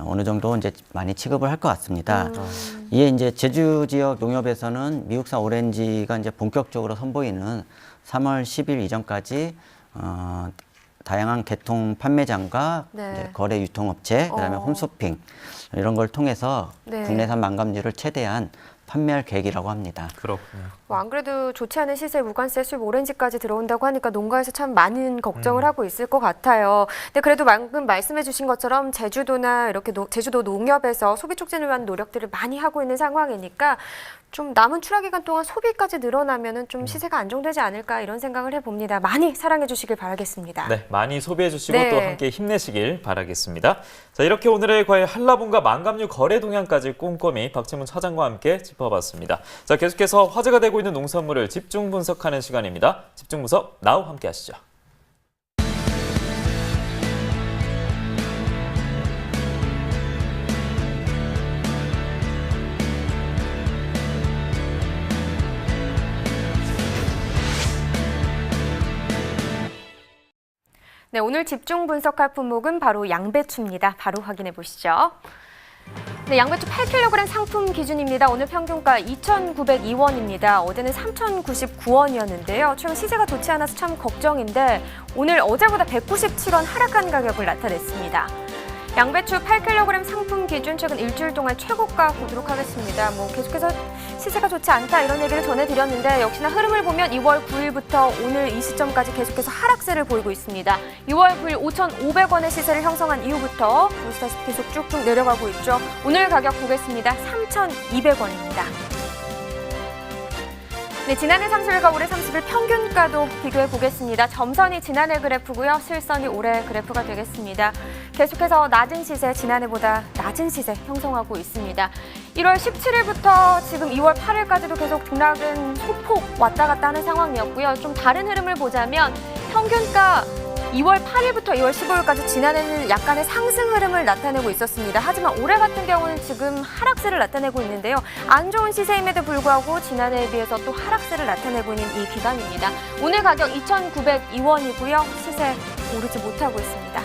어느 정도 이제 많이 취급을 할 것 같습니다. 이에 이제 제주 지역 농협에서는 미국산 오렌지가 이제 본격적으로 선보이는 3월 10일 이전까지 다양한 개통 판매장과 네. 이제 거래 유통업체, 그다음에 홈쇼핑 이런 걸 통해서 네. 국내산 망감류를 최대한 판매할 계획이라고 합니다. 그렇군요. 뭐 안 그래도 좋지 않은 시세 무관세 수입 오렌지까지 들어온다고 하니까 농가에서 참 많은 걱정을 하고 있을 것 같아요. 근데 그래도 방금 말씀해 주신 것처럼 제주도나 이렇게 제주도 농협에서 소비 촉진을 위한 노력들을 많이 하고 있는 상황이니까 좀 남은 출하 기간 동안 소비까지 늘어나면은 좀 시세가 안정되지 않을까 이런 생각을 해봅니다. 많이 사랑해 주시길 바라겠습니다. 네, 많이 소비해 주시고 네. 또 함께 힘내시길 바라겠습니다. 자, 이렇게 오늘의 과일 한라봉과 망감류 거래 동향까지 꼼꼼히 박채문 차장과 함께 짚어봤습니다. 자, 계속해서 화제가 되고 있는 농산물을 집중 분석하는 시간입니다. 집중 분석 나우 함께 하시죠. 네, 오늘 집중 분석할 품목은 바로 양배추입니다. 바로 확인해 보시죠. 네, 양배추 8kg 상품 기준입니다. 오늘 평균가 2,902원입니다. 어제는 3,099원이었는데요. 최근 시세가 좋지 않아서 참 걱정인데 오늘 어제보다 197원 하락한 가격을 나타냈습니다. 양배추 8kg 상품 기준 최근 일주일 동안 최고가 보도록 하겠습니다. 뭐 계속해서 시세가 좋지 않다 이런 얘기를 전해드렸는데 역시나 흐름을 보면 2월 9일부터 오늘 이 시점까지 계속해서 하락세를 보이고 있습니다. 2월 9일 5,500원의 시세를 형성한 이후부터 보시다시피 계속 쭉쭉 내려가고 있죠. 오늘 가격 보겠습니다. 3,200원입니다. 네, 지난해 30일과 올해 30일 평균가도 비교해 보겠습니다. 점선이 지난해 그래프고요. 실선이 올해 그래프가 되겠습니다. 계속해서 낮은 시세, 지난해보다 낮은 시세 형성하고 있습니다. 1월 17일부터 지금 2월 8일까지도 계속 등락은 소폭 왔다 갔다 하는 상황이었고요. 좀 다른 흐름을 보자면 평균가 2월 8일부터 2월 15일까지 지난해는 약간의 상승 흐름을 나타내고 있었습니다. 하지만 올해 같은 경우는 지금 하락세를 나타내고 있는데요. 안 좋은 시세임에도 불구하고 지난해에 비해서 또 하락세를 나타내고 있는 이 기간입니다. 오늘 가격 2,902원이고요. 시세 오르지 못하고 있습니다.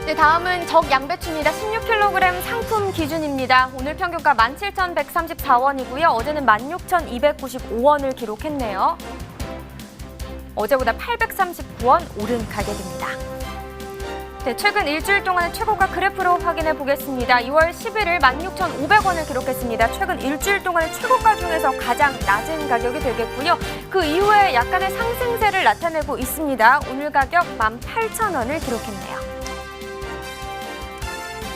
네, 다음은 적 양배추입니다. 16kg 상품 기준입니다. 오늘 평균가 17,134원이고요. 어제는 16,295원을 기록했네요. 어제보다 839원 오른 가격입니다. 네, 최근 일주일 동안의 최고가 그래프로 확인해 보겠습니다. 2월 11일 16,500원을 기록했습니다. 최근 일주일 동안의 최고가 중에서 가장 낮은 가격이 되겠고요. 그 이후에 약간의 상승세를 나타내고 있습니다. 오늘 가격 18,000원을 기록했네요.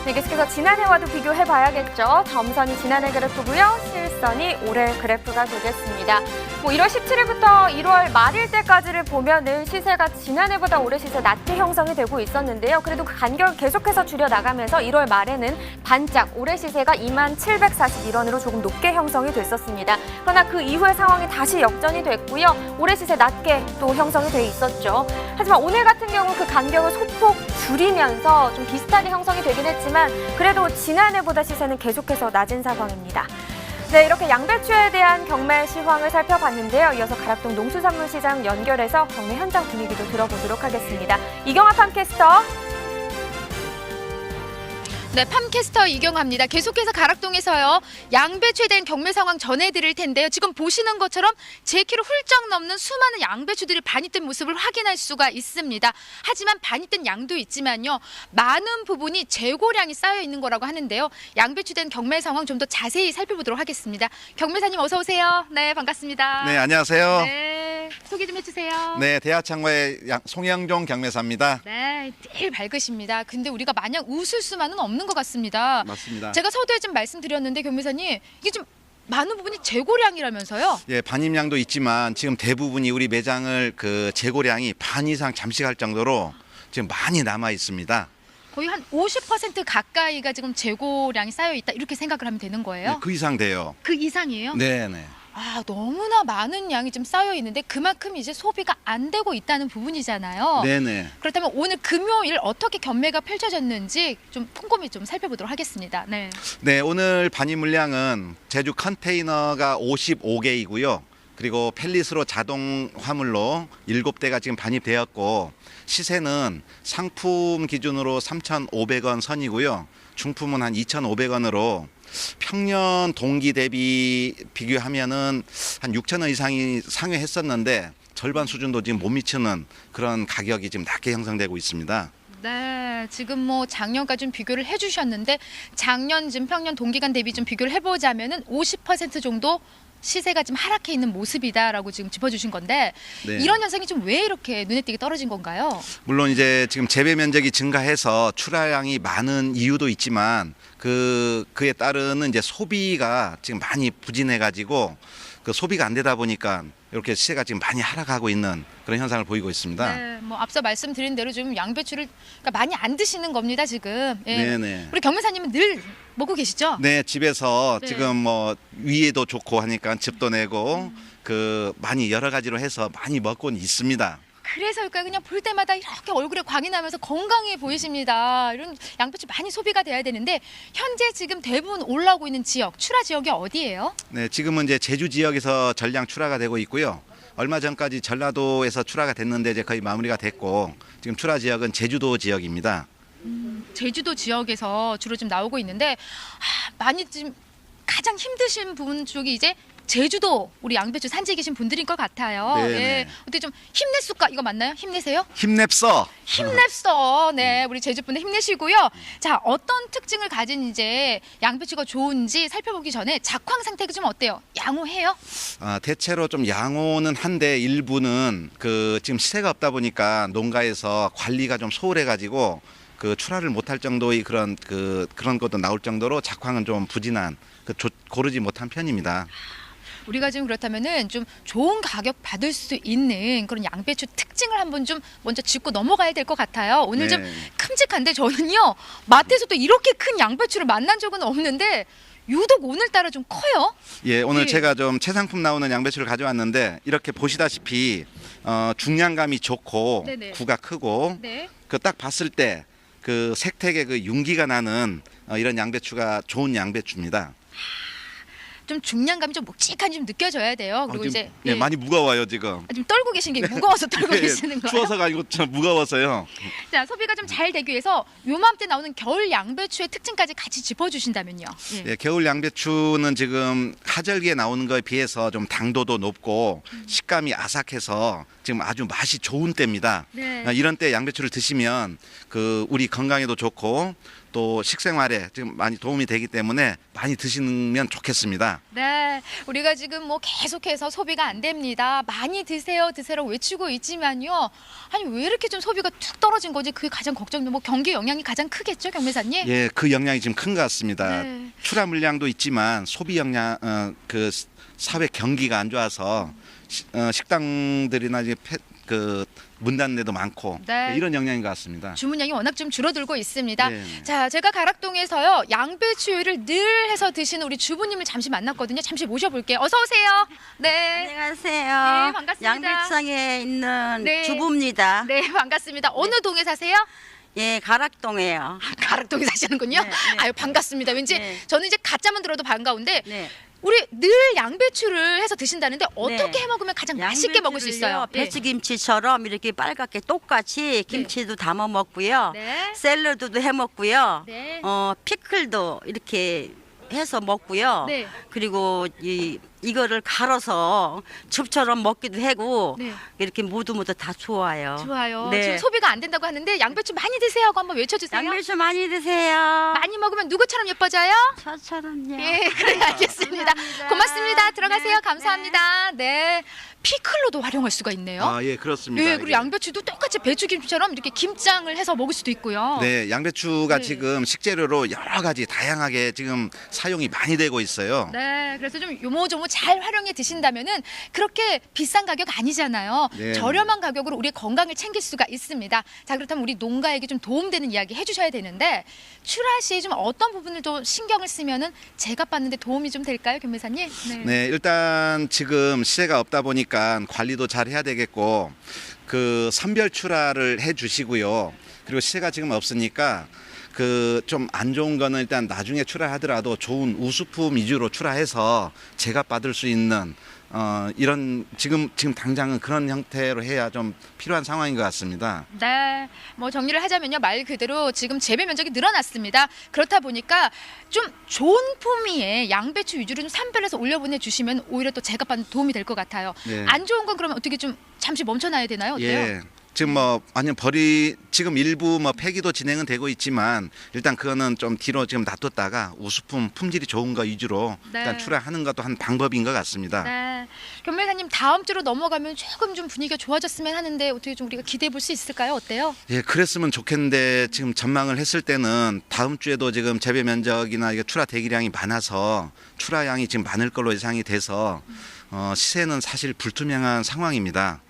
네, 계속해서 지난해와도 비교해봐야겠죠. 점선이 지난해 그래프고요. 실선이 올해 그래프가 되겠습니다. 1월 17일부터 1월 말일 때까지를 보면은 시세가 지난해보다 올해 시세 낮게 형성이 되고 있었는데요. 그래도 그 간격을 계속해서 줄여나가면서 1월 말에는 반짝 올해 시세가 2741원으로 조금 높게 형성이 됐었습니다. 그러나 그 이후의 상황이 다시 역전이 됐고요. 올해 시세 낮게 또 형성이 돼 있었죠. 하지만 오늘 같은 경우 그 간격을 소폭 줄이면서 좀 비슷하게 형성이 되긴 했지만 그래도 지난해보다 시세는 계속해서 낮은 상황입니다. 네, 이렇게 양배추에 대한 경매 시황을 살펴봤는데요. 이어서 가락동 농수산물시장 연결해서 경매 현장 분위기도 들어보도록 하겠습니다. 이경아 팜캐스터. 네, 팜캐스터 이경아입니다. 계속해서 가락동에서요. 양배추에 대한 경매 상황 전해드릴 텐데요. 지금 보시는 것처럼 제 키로 훌쩍 넘는 수많은 양배추들이 반이 뜬 모습을 확인할 수가 있습니다. 하지만 반이 뜬 양도 있지만요. 많은 부분이 재고량이 쌓여 있는 거라고 하는데요. 양배추에 대한 경매 상황 좀 더 자세히 살펴보도록 하겠습니다. 경매사님 어서 오세요. 네, 반갑습니다. 네, 안녕하세요. 네, 소개 좀 해주세요. 네, 대하창고의 송영종 경매사입니다. 네, 제일 밝으십니다. 근데 우리가 마냥 웃을 수만은 없는 것 같습니다. 맞습니다. 제가 서두에 좀 말씀드렸는데 경매사님 이게 좀 많은 부분이 재고량이라면서요? 예, 반입량도 있지만 지금 대부분이 우리 매장을 그 재고량이 반 이상 잠식할 정도로 지금 많이 남아 있습니다. 거의 한 50% 가까이가 지금 재고량이 쌓여 있다 이렇게 생각을 하면 되는 거예요? 네, 그 이상 돼요. 그 이상이에요? 네, 네. 아, 너무나 많은 양이 좀 쌓여 있는데 그만큼 이제 소비가 안 되고 있다는 부분이잖아요. 네, 네. 그렇다면 오늘 금요일 어떻게 경매가 펼쳐졌는지 좀 꼼꼼히 좀 살펴보도록 하겠습니다. 네. 네, 오늘 반입 물량은 제주 컨테이너가 55개이고요. 그리고 펠릿으로 자동 화물로 7대가 지금 반입되었고 시세는 상품 기준으로 3,500원 선이고요. 중품은 한 2,500원으로 평년 동기 대비 비교하면은 한 6,000원 이상이 상회했었는데 절반 수준도 지금 못 미치는 그런 가격이 지금 낮게 형성되고 있습니다. 네, 지금 뭐 작년까지 좀 비교를 해주셨는데 작년 지금 평년 동기간 대비 좀 비교를 해보자면은 50% 정도 시세가 좀 하락해 있는 모습이다라고 지금 짚어주신 건데 네. 이런 현상이 좀 왜 이렇게 눈에 띄게 떨어진 건가요? 물론 이제 지금 재배 면적이 증가해서 출하량이 많은 이유도 있지만 그에 따르는 이제 소비가 지금 많이 부진해가지고 그 소비가 안 되다 보니까 이렇게 시세가 지금 많이 하락하고 있는 그런 현상을 보이고 있습니다. 네, 뭐 앞서 말씀드린 대로 좀 양배추를 그러니까 많이 안 드시는 겁니다 지금. 예. 네네. 우리 경매사님은 늘 먹고 계시죠? 네, 집에서 네. 지금 뭐 위에도 좋고 하니까 즙도 내고 그 많이 여러 가지로 해서 많이 먹고는 있습니다. 그래서일까요? 그냥 볼 때마다 이렇게 얼굴에 광이 나면서 건강해 보이십니다. 이런 양배추 많이 소비가 돼야 되는데 현재 지금 대부분 올라오고 있는 지역, 출하 지역이 어디예요? 네, 지금은 이제 제주 지역에서 전량 출하가 되고 있고요. 얼마 전까지 전라도에서 출하가 됐는데 이제 거의 마무리가 됐고 지금 출하 지역은 제주도 지역입니다. 제주도 지역에서 주로 좀 나오고 있는데 많이 지금 가장 힘드신 분 쪽이 이제 제주도 우리 양배추 산지에 계신 분들인 것 같아요. 네네. 예. 어떻게 좀 힘내수가 이거 맞나요? 힘내세요? 힘냅서. 힘냅서. 네, 우리 제주분들 힘내시고요. 자, 어떤 특징을 가진 이제 양배추가 좋은지 살펴보기 전에 작황 상태가 좀 어때요? 양호해요? 대체로 좀 양호는 한데 일부는 그 지금 시세가 없다 보니까 농가에서 관리가 좀 소홀해가지고 그 출하를 못할 정도의 그런 것도 나올 정도로 작황은 좀 부진한 고르지 못한 편입니다. 우리가 지금 그렇다면은 좀 좋은 가격 받을 수 있는 그런 양배추 특징을 한번 좀 먼저 짚고 넘어가야 될 것 같아요. 오늘 좀 네. 큼직한데 저는요 마트에서도 이렇게 큰 양배추를 만난 적은 없는데 유독 오늘따라 좀 커요. 예, 오늘 예. 제가 좀 최상품 나오는 양배추를 가져왔는데 이렇게 보시다시피 중량감이 좋고 네네. 구가 크고 네. 그 딱 봤을 때 그 색택의 그 윤기가 나는 이런 양배추가 좋은 양배추입니다. 좀 중량감이 좀 묵직한지 좀 느껴져야 돼요. 그리고 이제 예, 많이 무거워요 지금. 좀 떨고 계신 게 무거워서 떨고 예, 계시는 거예요. 추워서가 아니고 좀 무거워서요. 자, 소비가 좀 잘 되기 위해서 요맘때 나오는 겨울 양배추의 특징까지 같이 짚어주신다면요. 예. 예, 겨울 양배추는 지금 하절기에 나오는 거에 비해서 좀 당도도 높고 식감이 아삭해서 지금 아주 맛이 좋은 때입니다. 네. 이런 때 양배추를 드시면 그 우리 건강에도 좋고 또 식생활에 지금 많이 도움이 되기 때문에 많이 드시면 좋겠습니다. 네, 우리가 지금 뭐 계속해서 소비가 안 됩니다. 많이 드세요, 드세요 외치고 있지만요. 아니 왜 이렇게 좀 소비가 툭 떨어진 건지 그게 가장 걱정돼. 뭐 경기 영향이 가장 크겠죠, 경매사님? 예, 그 영향이 지금 큰 것 같습니다. 네. 출하 물량도 있지만 소비 영향, 그 사회 경기가 안 좋아서 식당들이나 이제 문 닫는 데도 많고 네. 이런 영향인 것 같습니다. 주문량이 워낙 좀 줄어들고 있습니다. 네. 자, 제가 가락동에서요 양배추를 늘 해서 드시는 우리 주부님을 잠시 만났거든요. 잠시 모셔볼게요. 어서 오세요. 네. 안녕하세요. 네, 반갑습니다. 양배추상에 있는 네. 주부입니다. 네, 반갑습니다. 어느 동에 사세요? 예, 가락동에요. 가락동에 사시는군요. 네, 네. 아유, 반갑습니다. 왠지 네. 저는 이제 가짜만 들어도 반가운데 네. 우리 늘 양배추를 해서 드신다는데 어떻게 네. 해 먹으면 가장 맛있게 먹을 수 있어요? 예. 배추김치처럼 이렇게 빨갛게 똑같이 김치도 담아 먹고요. 네. 샐러드도 해 먹고요. 네. 피클도 이렇게 해서 먹고요. 네. 그리고 이거를 갈아서 즙처럼 먹기도 하고 네. 이렇게 모두 다 좋아요. 좋아요. 네. 지금 소비가 안 된다고 하는데 양배추 많이 드세요 하고 한번 외쳐주세요. 양배추 많이 드세요. 많이 먹으면 누구처럼 예뻐져요? 저처럼요. 예, 그래 알겠습니다. 고맙습니다. 들어가세요. 네, 감사합니다. 네. 피클로도 활용할 수가 있네요. 아, 예, 그렇습니다. 예, 그리고 양배추도 똑같이 배추김치처럼 이렇게 김장을 해서 먹을 수도 있고요. 네, 양배추가 네. 지금 식재료로 여러 가지 다양하게 지금 사용이 많이 되고 있어요. 네, 그래서 좀 요모조모 잘 활용해 드신다면은 그렇게 비싼 가격 아니잖아요. 네. 저렴한 가격으로 우리의 건강을 챙길 수가 있습니다. 자, 그렇다면 우리 농가에게 좀 도움되는 이야기 해주셔야 되는데 출하 시에 좀 어떤 부분을 좀 신경을 쓰면은 제값 받는데 도움이 좀 될까요, 김매사님? 네, 일단 지금 시세가 없다 보니까 관리도 잘 해야 되겠고 그 선별 출하를 해 주시고요. 그리고 시세가 지금 없으니까 그 좀 안 좋은 거는 일단 나중에 출하하더라도 좋은 우수품 위주로 출하해서 제값 받을 수 있는 이런 지금 당장은 그런 형태로 해야 좀 필요한 상황인 것 같습니다. 네, 뭐 정리를 하자면요, 말 그대로 지금 재배 면적이 늘어났습니다. 그렇다 보니까 좀 좋은 품위의 양배추 위주로 좀 선별해서 올려보내 주시면 오히려 또 제값 받는 도움이 될 것 같아요. 네. 안 좋은 건 그러면 어떻게 좀 잠시 멈춰놔야 되나요? 어때요? 예. 지금 완전 지금 일부 폐기도 진행은 되고 있지만 일단 그거는 좀 뒤로 지금 놔뒀다가 우수품 품질이 좋은 거 위주로 네. 일단 출하하는 것도 한 방법인 것 같습니다. 네, 경매사님 다음 주로 넘어가면 조금 좀 분위기가 좋아졌으면 하는데 어떻게 좀 우리가 기대해 볼 수 있을까요? 어때요? 예, 그랬으면 좋겠는데 지금 전망을 했을 때는 다음 주에도 지금 재배 면적이나 이게 출하 대기량이 많아서 출하량이 지금 많을 걸로 예상이 돼서 시세는 사실 불투명한 상황입니다.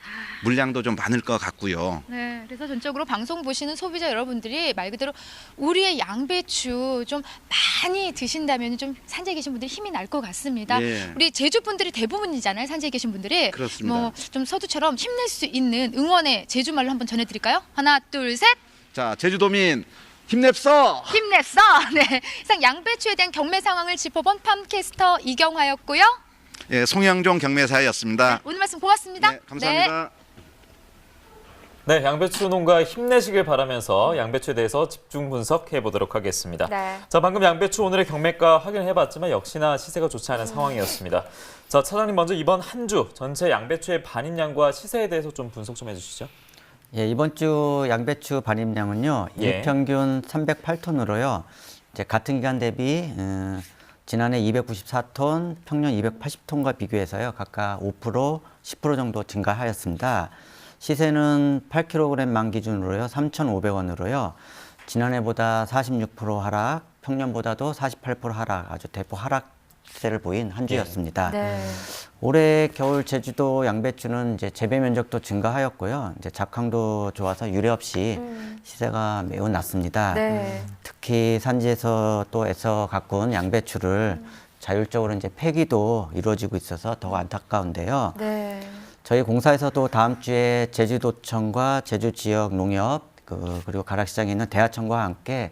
물량도 좀 많을 것 같고요. 네, 그래서 전적으로 방송 보시는 소비자 여러분들이 말 그대로 우리의 양배추 좀 많이 드신다면 좀 산지에 계신 분들이 힘이 날 것 같습니다. 예. 우리 제주 분들이 대부분이잖아요, 산지에 계신 분들이. 그렇습니다. 뭐 좀 서두처럼 힘낼 수 있는 응원의 제주말로 한번 전해드릴까요? 하나, 둘, 셋. 자, 제주도민 힘냅서. 힘냈어. 네, 이상 양배추에 대한 경매 상황을 짚어본 팜캐스터 이경화였고요. 예, 송영종 경매사였습니다. 오늘 말씀 고맙습니다. 네, 감사합니다. 네, 양배추 농가 힘내시길 바라면서 양배추에 대해서 집중 분석해 보도록 하겠습니다. 네. 자, 방금 양배추 오늘의 경매가 확인해봤지만 역시나 시세가 좋지 않은 상황이었습니다. 자, 차장님 먼저 이번 한 주 전체 양배추의 반입량과 시세에 대해서 좀 분석 좀 해주시죠. 예, 이번 주 양배추 반입량은요, 예. 일평균 308톤으로요. 이제 같은 기간 대비 지난해 294톤, 평년 280톤과 비교해서요, 각각 5%, 10% 정도 증가하였습니다. 시세는 8kg 만 기준으로요, 3,500원으로요. 지난해보다 46% 하락, 평년보다도 48% 하락, 아주 대폭 하락세를 보인 한 주였습니다. 네. 올해 겨울 제주도 양배추는 이제 재배 면적도 증가하였고요. 이제 작황도 좋아서 유례 없이 시세가 매우 낮습니다. 네. 특히 산지에서 또 애써 가꾼 양배추를 자율적으로 이제 폐기도 이루어지고 있어서 더 안타까운데요. 네. 저희 공사에서도 다음 주에 제주도청과 제주 지역 농협 그리고 가락시장에 있는 대하청과 함께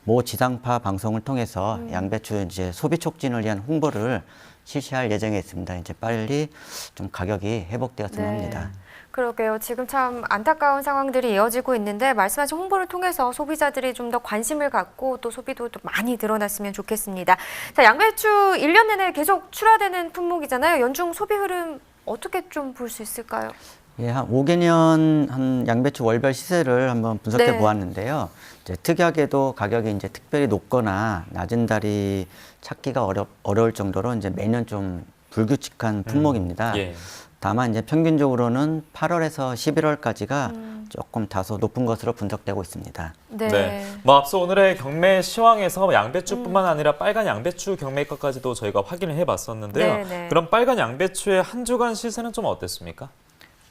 모 지상파 방송을 통해서 양배추 이제 소비 촉진을 위한 홍보를 실시할 예정에 있습니다. 이제 빨리 좀 가격이 회복되었으면 합니다. 그러게요. 지금 참 안타까운 상황들이 이어지고 있는데 말씀하신 홍보를 통해서 소비자들이 좀 더 관심을 갖고 또 소비도 좀 많이 늘어났으면 좋겠습니다. 자, 양배추 1년 내내 계속 출하되는 품목이잖아요. 연중 소비 흐름 어떻게 좀 볼 수 있을까요? 예, 한 5개년 한 양배추 월별 시세를 한번 분석해 보았는데요. 이제 특이하게도 가격이 이제 특별히 높거나 낮은 달이 찾기가 어려울 정도로 이제 매년 좀 불규칙한 품목입니다. 예. 다만 이제 평균적으로는 8월에서 11월까지가 조금 다소 높은 것으로 분석되고 있습니다. 네. 뭐 앞서 오늘의 경매 시황에서 양배추뿐만 아니라 빨간 양배추 경매가까지도 저희가 확인을 해봤었는데요. 그럼 빨간 양배추의 한 주간 시세는 좀 어땠습니까?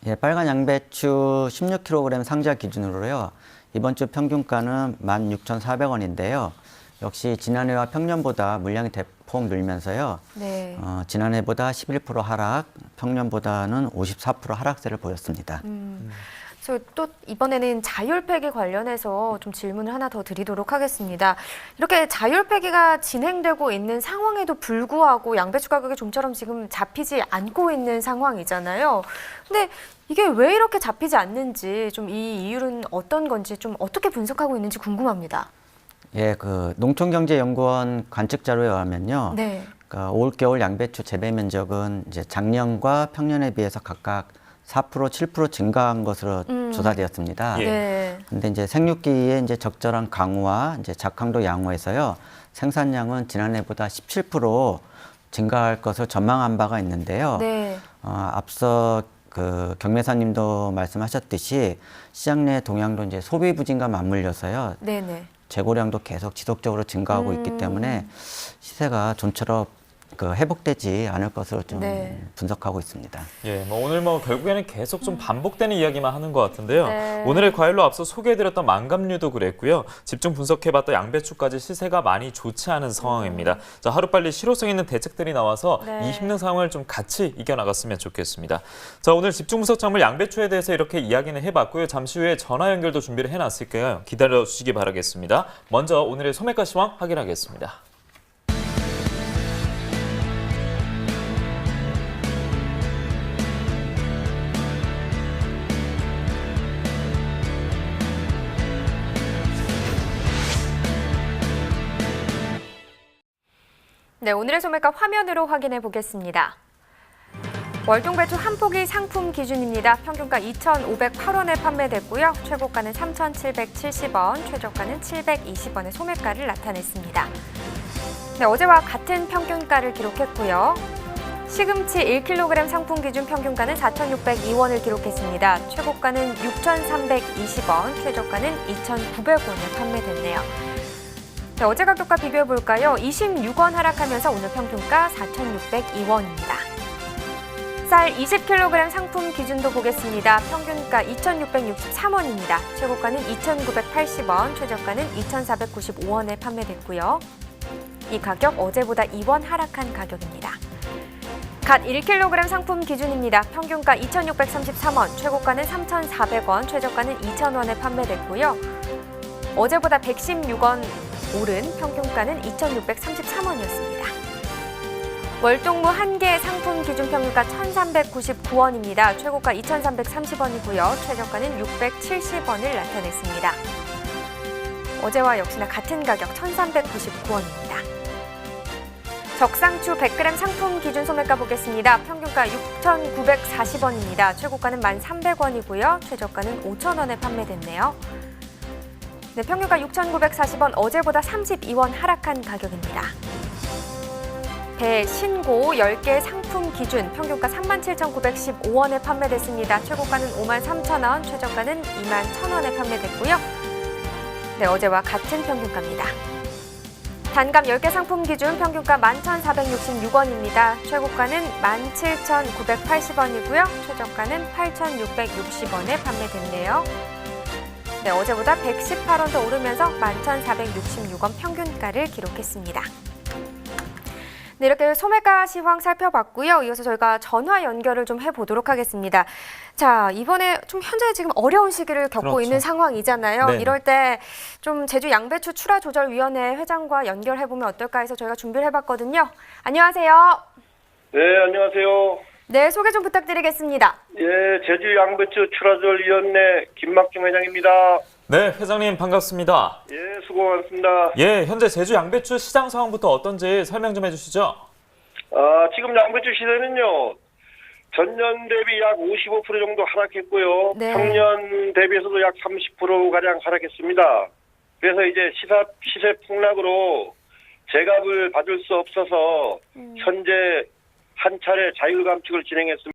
예, 빨간 양배추 16kg 상자 기준으로요. 이번 주 평균가는 16,400원인데요. 역시 지난해와 평년보다 물량이 대폭 늘면서요. 지난해보다 11% 하락, 평년보다는 54% 하락세를 보였습니다. 그래서 또 이번에는 자율 폐기 관련해서 좀 질문을 하나 더 드리도록 하겠습니다. 이렇게 자율 폐기가 진행되고 있는 상황에도 불구하고 양배추 가격이 좀처럼 지금 잡히지 않고 있는 상황이잖아요. 근데 이게 왜 이렇게 잡히지 않는지 좀 이 이유는 어떤 건지 좀 어떻게 분석하고 있는지 궁금합니다. 예, 그 농촌경제연구원 관측 자료에 의하면요. 그러니까 올겨울 양배추 재배 면적은 이제 작년과 평년에 비해서 각각 4%, 7% 증가한 것으로 조사되었습니다. 근데 이제 생육기의 이제 적절한 강우와 이제 작황도 양호해서요. 생산량은 지난해보다 17% 증가할 것을 전망한 바가 있는데요. 앞서 그 경매사님도 말씀하셨듯이 시장 내 동향도 이제 소비 부진과 맞물려서요. 재고량도 계속 지속적으로 증가하고 있기 때문에 시세가 좀처럼 그 회복되지 않을 것으로 좀 분석하고 있습니다. 예, 뭐 오늘 뭐 결국에는 계속 좀 반복되는 이야기만 하는 것 같은데요. 오늘의 과일로 앞서 소개해드렸던 망감류도 그랬고요. 집중 분석해봤던 양배추까지 시세가 많이 좋지 않은 상황입니다. 자, 하루빨리 실효성 있는 대책들이 나와서 이 힘든 상황을 좀 같이 이겨나갔으면 좋겠습니다. 자, 오늘 집중 분석 작물 양배추에 대해서 이렇게 이야기는 해봤고요. 잠시 후에 전화 연결도 준비를 해놨을게요. 기다려주시기 바라겠습니다. 먼저 오늘의 소매가 시황 확인하겠습니다. 네, 오늘의 소매가 화면으로 확인해 보겠습니다. 월동배추 한 포기 상품 기준입니다. 평균가 2,508원에 판매됐고요. 최고가는 3,770원, 최저가는 720원의 소매가를 나타냈습니다. 네, 어제와 같은 평균가를 기록했고요. 시금치 1kg 상품 기준 평균가는 4,602원을 기록했습니다. 최고가는 6,320원, 최저가는 2,900원에 판매됐네요. 네, 어제 가격과 비교해 볼까요? 26원 하락하면서 오늘 평균가 4,602원입니다. 쌀 20kg 상품 기준도 보겠습니다. 평균가 2,663원입니다. 최고가는 2,980원, 최저가는 2,495원에 판매됐고요. 이 가격 어제보다 2원 하락한 가격입니다. 갓 1kg 상품 기준입니다. 평균가 2,633원, 최고가는 3,400원, 최저가는 2,000원에 판매됐고요. 어제보다 116원 오른 평균가는 2,633원이었습니다. 월동무 1개 상품 기준 평균가 1,399원입니다. 최고가 2,330원이고요. 최저가는 670원을 나타냈습니다. 어제와 역시나 같은 가격 1,399원입니다. 적상추 100g 상품 기준 소매가 보겠습니다. 평균가 6,940원입니다. 최고가는 1,300원이고요. 최저가는 5,000원에 판매됐네요. 네, 평균가 6,940원, 어제보다 32원 하락한 가격입니다. 배 신고 10개 상품 기준 평균가 37,915원에 판매됐습니다. 최고가는 53,000원, 최저가는 21,000원에 판매됐고요. 네, 어제와 같은 평균가입니다. 단감 10개 상품 기준 평균가 11,466원입니다. 최고가는 17,980원이고요. 최저가는 8,660원에 판매됐네요. 네, 어제보다 118원 더 오르면서 11,466원 평균가를 기록했습니다. 네, 이렇게 소매가 시황 살펴봤고요. 이어서 저희가 전화 연결을 좀 해보도록 하겠습니다. 자, 이번에 좀 현재 지금 어려운 시기를 겪고 그렇죠. 있는 상황이잖아요. 네. 이럴 때 좀 제주 양배추 출하조절위원회 회장과 연결해보면 어떨까 해서 저희가 준비를 해봤거든요. 안녕하세요. 네, 안녕하세요. 네, 소개 좀 부탁드리겠습니다. 예, 제주 양배추 출하조절위원회 김막중 회장입니다. 네, 회장님 반갑습니다. 예, 수고 많습니다. 예, 현재 제주 양배추 시장 상황부터 어떤지 설명 좀 해주시죠. 지금 양배추 시세는요, 전년 대비 약 55% 정도 하락했고요. 네. 평년 대비해서도 약 30%가량 하락했습니다. 그래서 이제 시세 폭락으로 제값을 받을 수 없어서 현재 한 차례 자율 감축을 진행했습니다.